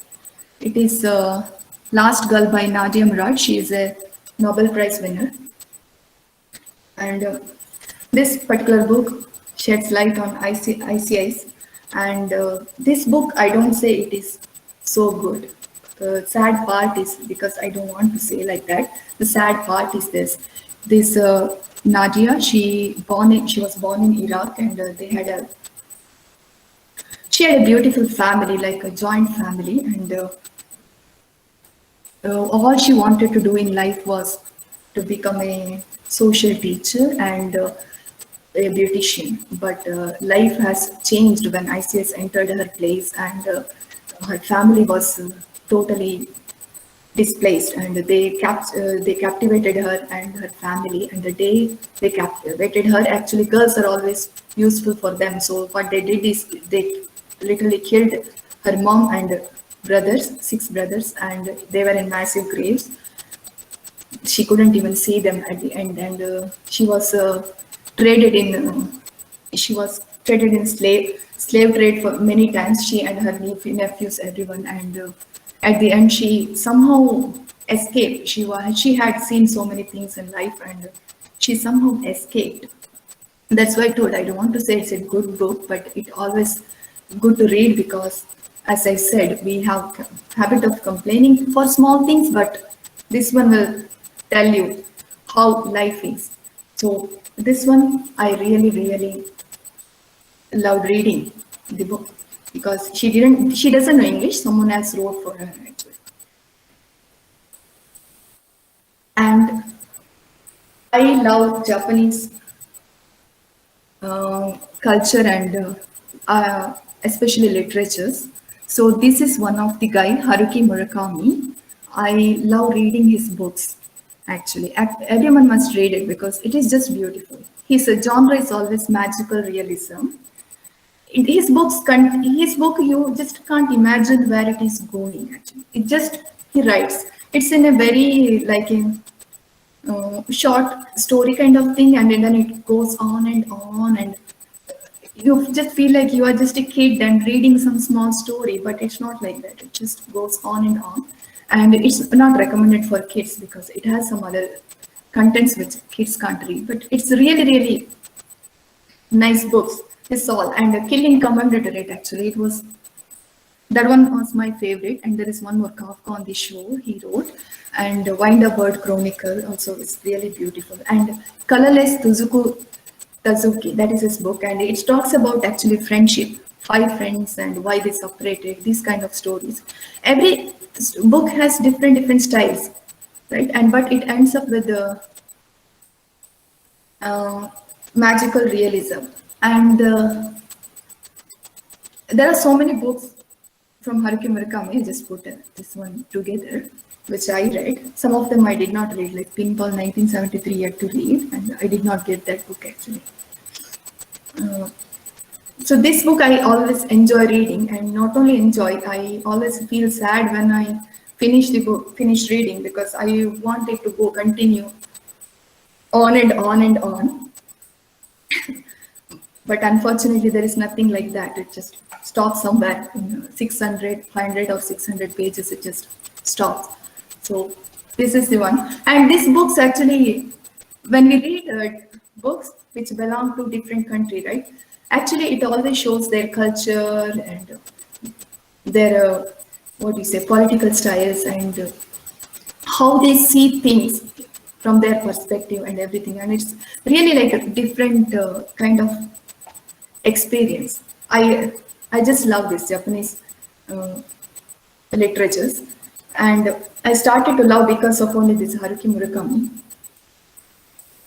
It is Last Girl by Nadia Murad. She is a Nobel Prize winner. And this particular book sheds light on ICIs. And this book, I don't say it is so good. The sad part is, because I don't want to say like that, the sad part is this. This Nadia, she was born in Iraq, and she had a beautiful family, like a joint family, and all she wanted to do in life was to become a social teacher and a beautician. But life has changed when ICS entered her place, and her family was totally displaced, and they captivated her and her family. And the day they captivated her, actually girls are always useful for them. So what they did is they literally killed her mom and brothers, 6 brothers, and they were in massive graves. She couldn't even see them at the end, and she was traded in slave trade for many times, she and her nephews, everyone. And at the end she somehow escaped. She had seen so many things in life, and she somehow escaped. That's why I told, I don't want to say it's a good book, but it always good to read, because as I said, we have habit of complaining for small things, but this one will tell you how life is. So this one, I really, really loved reading the book, because she doesn't know English, someone else wrote for her actually. And I love Japanese culture and especially literatures. So this is one of the guy, Haruki Murakami. I love reading his books actually. Everyone must read it because it is just beautiful. His genre is always magical realism. In his book, you just can't imagine where it is going actually. He writes. It's in a very like a short story kind of thing, and then it goes on, and you just feel like you are just a kid and reading some small story, but it's not like that. It just goes on, and it's not recommended for kids because it has some other contents which kids can't read. But it's really, really nice books. It's all. And Killing Commemorate, actually, that one was my favorite. And there is one more, Kafka on the Shore, he wrote. And Wind Up Bird Chronicle also is really beautiful. And Colorless Tazuki, that is his book. And it talks about actually friendship, 5 friends and why they separated, these kind of stories. Every book has different styles. right? And but it ends up with the magical realism. And there are so many books from Haruki Murakami. I just put this one together, which I read. Some of them I did not read, like Pinball 1973 yet to read, and I did not get that book actually. So this book I always enjoy reading, and not only enjoy, I always feel sad when I finish reading, because I want it to go continue on and on and on. But unfortunately, there is nothing like that. It just stops somewhere in 600, 500 or 600 pages. It just stops. So this is the one. And these books actually, when we read books which belong to different country, right? Actually, it always shows their culture and their, political styles, and how they see things from their perspective and everything. And it's really like a different kind of experience. I just love this Japanese literatures, and I started to love because of only this Haruki Murakami.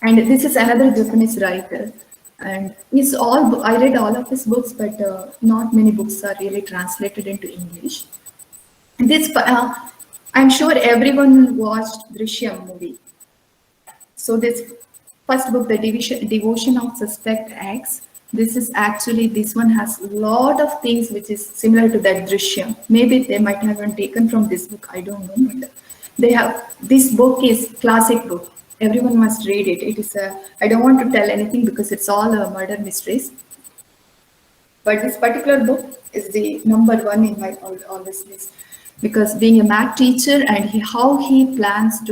And this is another Japanese writer, and I read all of his books, but not many books are really translated into English. And this I'm sure everyone watched Drishyam movie. So this first book, The Devotion of Suspect Acts, this one has a lot of things which is similar to that Drishyam. Maybe they might have taken from this book, I don't know. But this book is classic book. Everyone must read it. It is I don't want to tell anything because it's all murder mysteries. But this particular book is the number one in my all this list, because being a math teacher and how he plans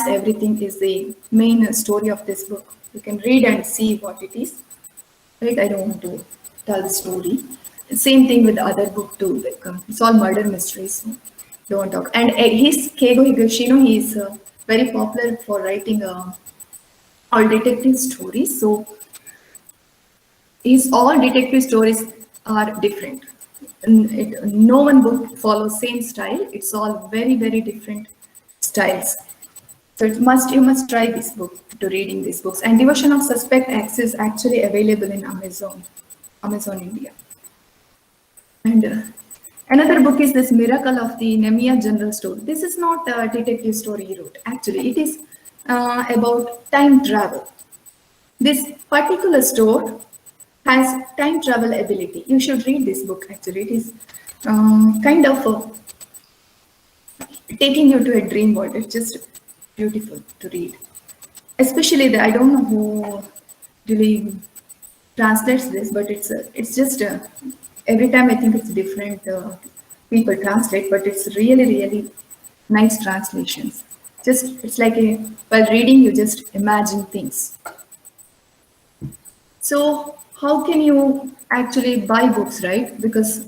everything is the main story of this book. You can read and see what it is. Right? I don't want to tell the story. Same thing with the other book too. Like, it's all murder mysteries. So don't talk. And he's Keigo Higashino. He is very popular for writing all detective stories. So his all detective stories are different. No one book follows same style. It's all very, very different styles. So you must try this book to reading these books. And Devotion of Suspect Acts is actually available in Amazon India. And another book is this Miracle of the Nemiya General Store. This is not a detective story he wrote. Actually, it is about time travel. This particular store has time travel ability. You should read this book. Actually, it is kind of taking you to a dream world. It's just beautiful to read. Especially I don't know who really translates this, but it's just every time I think it's different people translate, but it's really, really nice translations. It's like while reading, you just imagine things. So how can you actually buy books, right? Because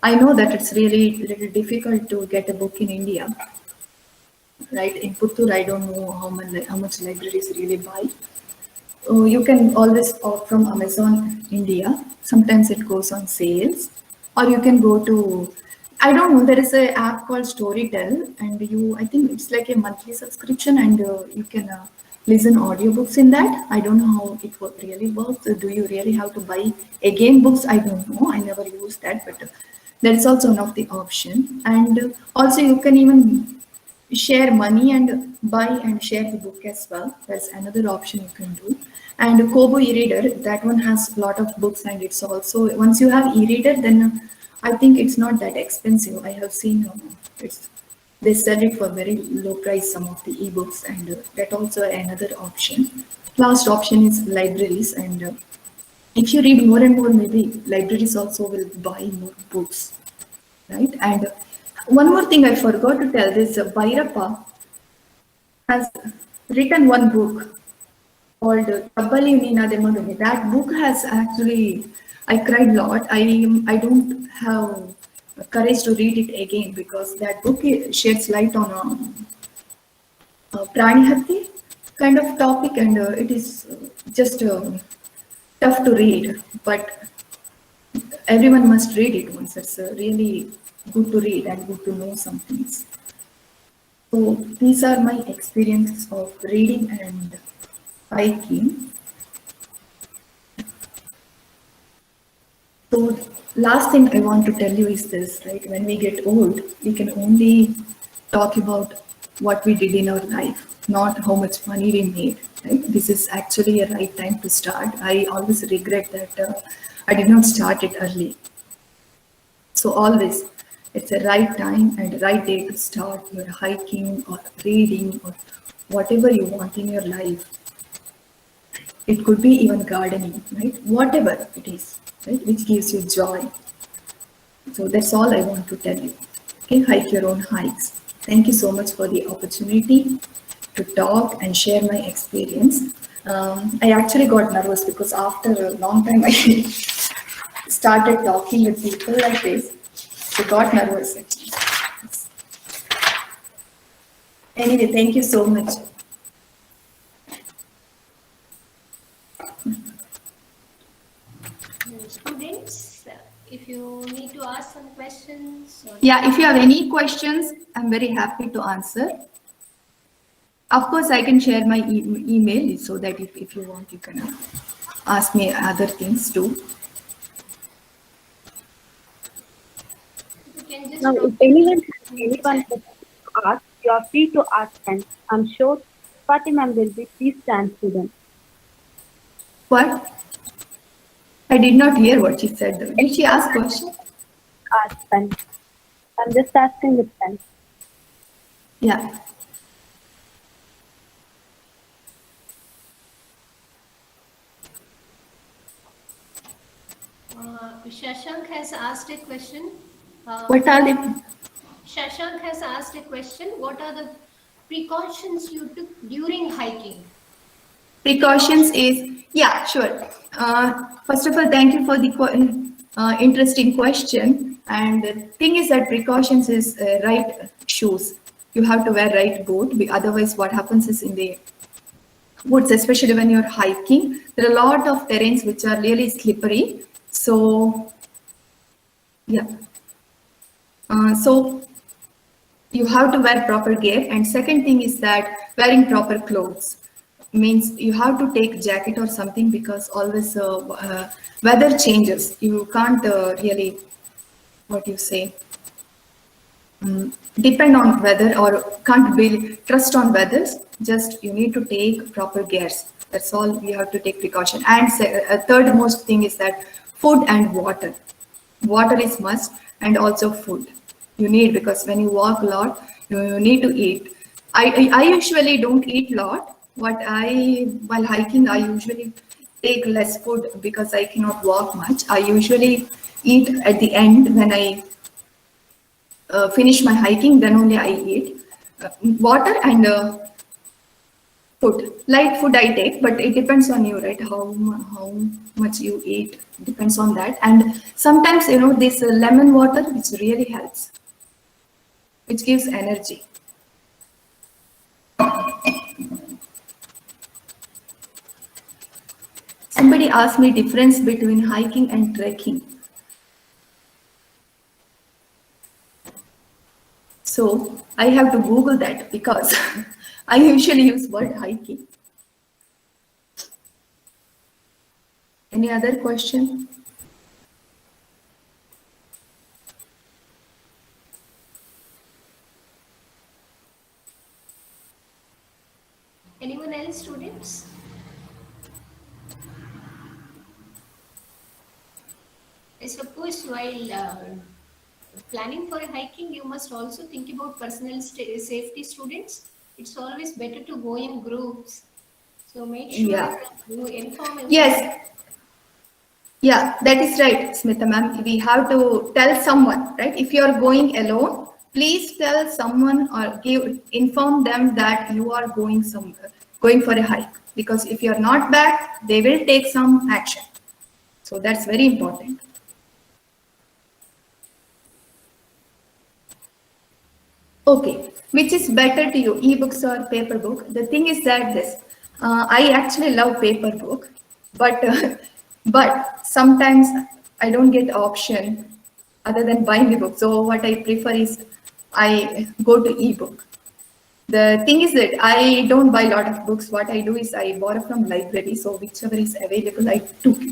I know that it's really, really difficult to get a book in India. Right, in Puttur, I don't know how much libraries really buy. You can always opt from Amazon India. Sometimes it goes on sales, or you can go to, I don't know, there is an app called Storytel, and I think it's like a monthly subscription, and you can listen audiobooks in that. I don't know how it really works. Do you really have to buy again books? I don't know. I never used that, but that is also one of the option. And also you can even share money and buy and share the book as well. That's another option you can do. And Kobo e-reader, that one has a lot of books, and it's also, once you have e-reader, then I think it's not that expensive. I have seen they sell it for very low price, some of the ebooks, and that also another option. Last option is libraries, and if you read more and more, maybe libraries also will buy more books, right? And one more thing I forgot to tell is Bhairappa has written one book called Tabbali Neena Demagane. That book has actually, I cried a lot. I don't have courage to read it again, because that book sheds light on a Prani Hatti kind of topic, and it is just tough to read, but everyone must read it once. It's really good to read and good to know some things. So these are my experiences of reading and hiking. So last thing I want to tell you is this, right? When we get old, we can only talk about what we did in our life, not how much money we made, right? This is actually a right time to start. I always regret that I did not start it early. So always, it's a right time and right day to start your hiking or reading or whatever you want in your life. It could be even gardening, right? Whatever it is, right? Which gives you joy. So that's all I want to tell you. Okay, hike your own hikes. Thank you so much for the opportunity to talk and share my experience. I actually got nervous because after a long time I started talking with people like this. I got nervous actually. Anyway, thank you so much. Students, if you need to ask some questions. Yeah, if you have any questions, I'm very happy to answer. Of course, I can share my email so that if you want, you can ask me other things too. You can just Now, if anyone has anyone to ask, you are free to ask them. I'm sure Fatima will be pleased to answer them. What? I did not hear what she said. Did she ask question? Ask them. I'm just asking with them. Yeah. Shashank has asked a question. What are the Shashank has asked a question. What are the precautions you took during hiking? precautions? Yeah, sure. First of all, thank you for the interesting question. And the thing is that precautions is right shoes. You have to wear right boot. Otherwise, what happens is in the woods, especially when you're hiking, there are a lot of terrains which are really slippery. So, yeah. So you have to wear proper gear. And second thing is that wearing proper clothes means you have to take jacket or something because always weather changes. You can't really, what you say, depend on weather or can't be trust on weathers. Just you need to take proper gears. That's all we have to take precaution. And third most thing is that food and water. Water is must, and also food you need, because when you walk a lot, you need to eat. I usually don't eat a lot. While hiking, I usually take less food because I cannot walk much. I usually eat at the end when I finish my hiking, then only I eat. Water and food. Light food I take, but it depends on you, right? How much you eat depends on that. And sometimes, this lemon water, which really helps, which gives energy. Somebody asked me difference between hiking and trekking. So I have to Google that because I usually use word hiking. Any other question? Anyone else, students? I suppose while planning for a hiking, you must also think about personal safety, students. It's always better to go in groups. So make sure you inform everyone. Yes. Yeah, that is right, Smita ma'am. We have to tell someone, right? If you are going alone, please tell someone or inform them that you are going for a hike. Because if you are not back, they will take some action. So that's very important. Okay, which is better to you, ebooks or paper book? The thing is that I actually love paper book, but sometimes I don't get option other than buying the book. So what I prefer is I go to ebook. The thing is that I don't buy a lot of books. What I do is I borrow from library, so whichever is available, I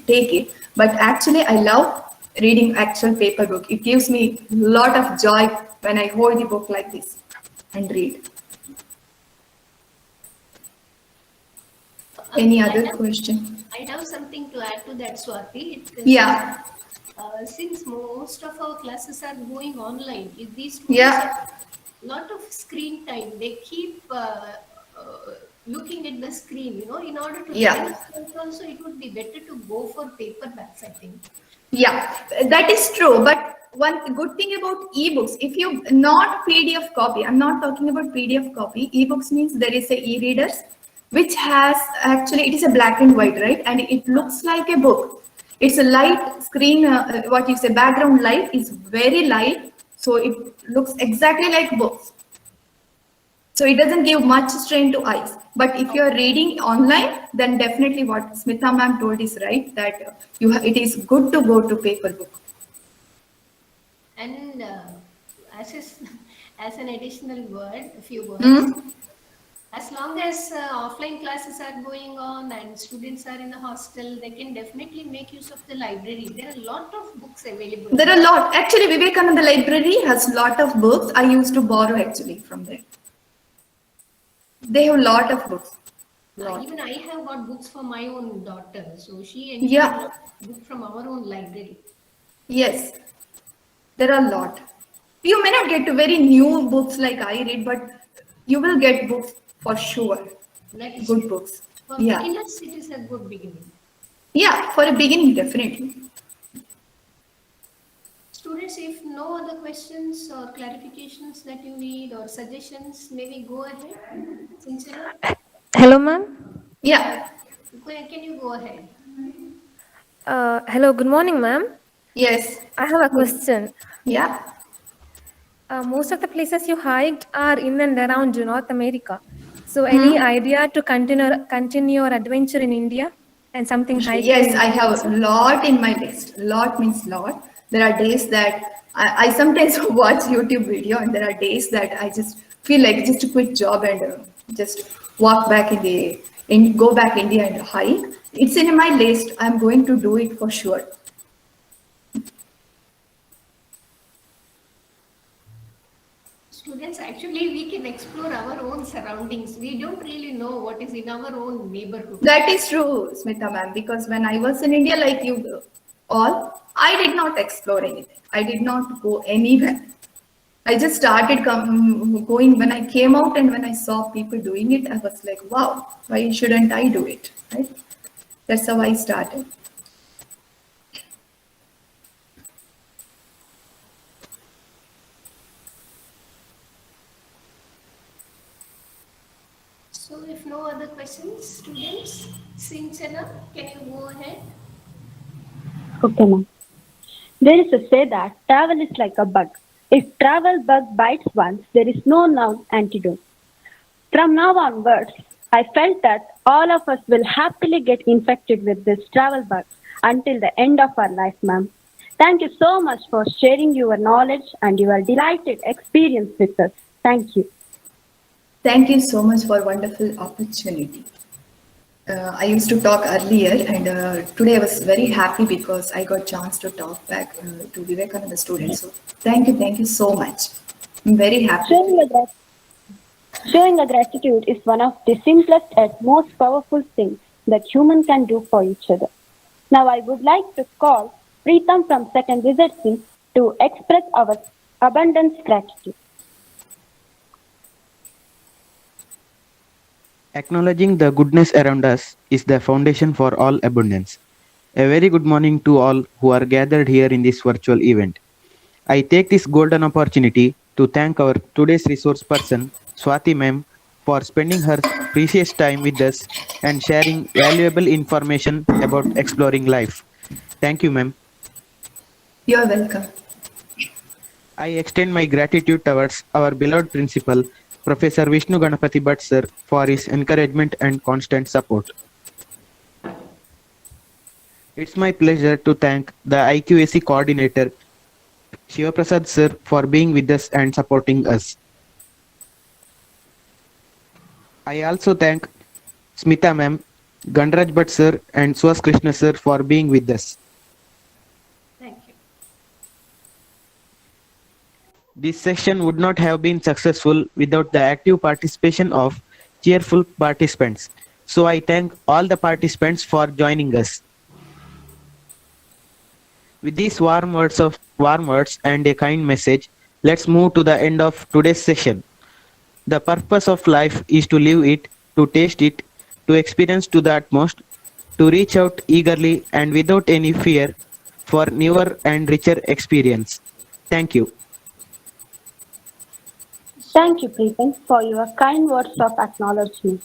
take it. But actually, I love reading actual paper book. It gives me a lot of joy when I hold the book like this and read. Any other question? I have something to add to that, Swati. Yeah. Since most of our classes are going online, if these students Yeah. have lot of screen time, they keep looking at the screen, in order to Yeah. revise themselves also, it would be better to go for paperbacks, I think. Yeah, that is true. But one good thing about ebooks, if you not PDF copy, I'm not talking about PDF copy. Ebooks means there is a e-readers, which has actually it is a black and white, right? And it looks like a book. It's a light screen. What you say, background light is very light, so it looks exactly like books. So it doesn't give much strain to eyes. But if you're reading online, then definitely what Smita ma'am told is right, that it is good to go to paper book. And as an additional word, a few words, as long as offline classes are going on and students are in the hostel, they can definitely make use of the library. There are a lot of books available. There are a lot. Actually, Vivekananda Library has a lot of books. I used to borrow actually from there. They have a lot of books. Even I have got books for my own daughter. So she Yeah. enjoyed book from our own library. Yes, there are a lot. You may not get very new books like I read, but you will get books for sure. That is Good true. books. For Yeah. beginners, it is a good beginning. Yeah, for a beginning, definitely. Students, if no other questions or clarifications that you need or suggestions, maybe go ahead. Sincere, Hello, ma'am. Yeah. can you go ahead? Hello, good morning, ma'am. Yes. I have a question. Yeah. Most of the places you hiked are in and around North America. So, any idea to continue your adventure in India and something hiking? Yes, I have a lot in my list. Lot means lot. There are days that I sometimes watch YouTube video, and there are days that I just feel like just to quit job and just walk back go back India and hike. It's in my list. I'm going to do it for sure. Students, actually, we can explore our own surroundings. We don't really know what is in our own neighborhood. That is true, Smita ma'am, because when I was in India, like you all, I did not explore anything. I did not go anywhere. I just started going when I came out, and when I saw people doing it, I was like, wow, why shouldn't I do it? Right? That's how I started. So, if no other questions, students, Sinchana, can you go ahead? Okay, ma'am. There is a say that travel is like a bug. If travel bug bites once, there is no known antidote. From now onwards, I felt that all of us will happily get infected with this travel bug until the end of our life, ma'am. Thank you so much for sharing your knowledge and your delighted experience with us. Thank you. Thank you so much for wonderful opportunity. I used to talk earlier, and today I was very happy because I got chance to talk back to Vivekananda students. So thank you so much. I'm very happy. Showing a gratitude is one of the simplest and most powerful things that human can do for each other. Now I would like to call Preetham from Second ZC to express our abundance gratitude. Acknowledging the goodness around us is the foundation for all abundance. A very good morning to all who are gathered here in this virtual event. I take this golden opportunity to thank our today's resource person, Swati ma'am, for spending her precious time with us and sharing valuable information about exploring life. Thank you, ma'am. You're welcome. I extend my gratitude towards our beloved principal, Professor Vishnu Ganapati Bhatt sir, for his encouragement and constant support. It's my pleasure to thank the IQAC coordinator, Shivaprasad sir, for being with us and supporting us. I also thank Smita ma'am, Ganraj Bhatt sir and Swas Krishna sir for being with us. Thank you. This session would not have been successful without the active participation of cheerful participants. So I thank all the participants for joining us. With these warm words and a kind message, let's move to the end of today's session. The purpose of life is to live it, to taste it, to experience to the utmost, to reach out eagerly and without any fear for newer and richer experience. Thank you. Thank you, Preetam, for your kind words of acknowledgement.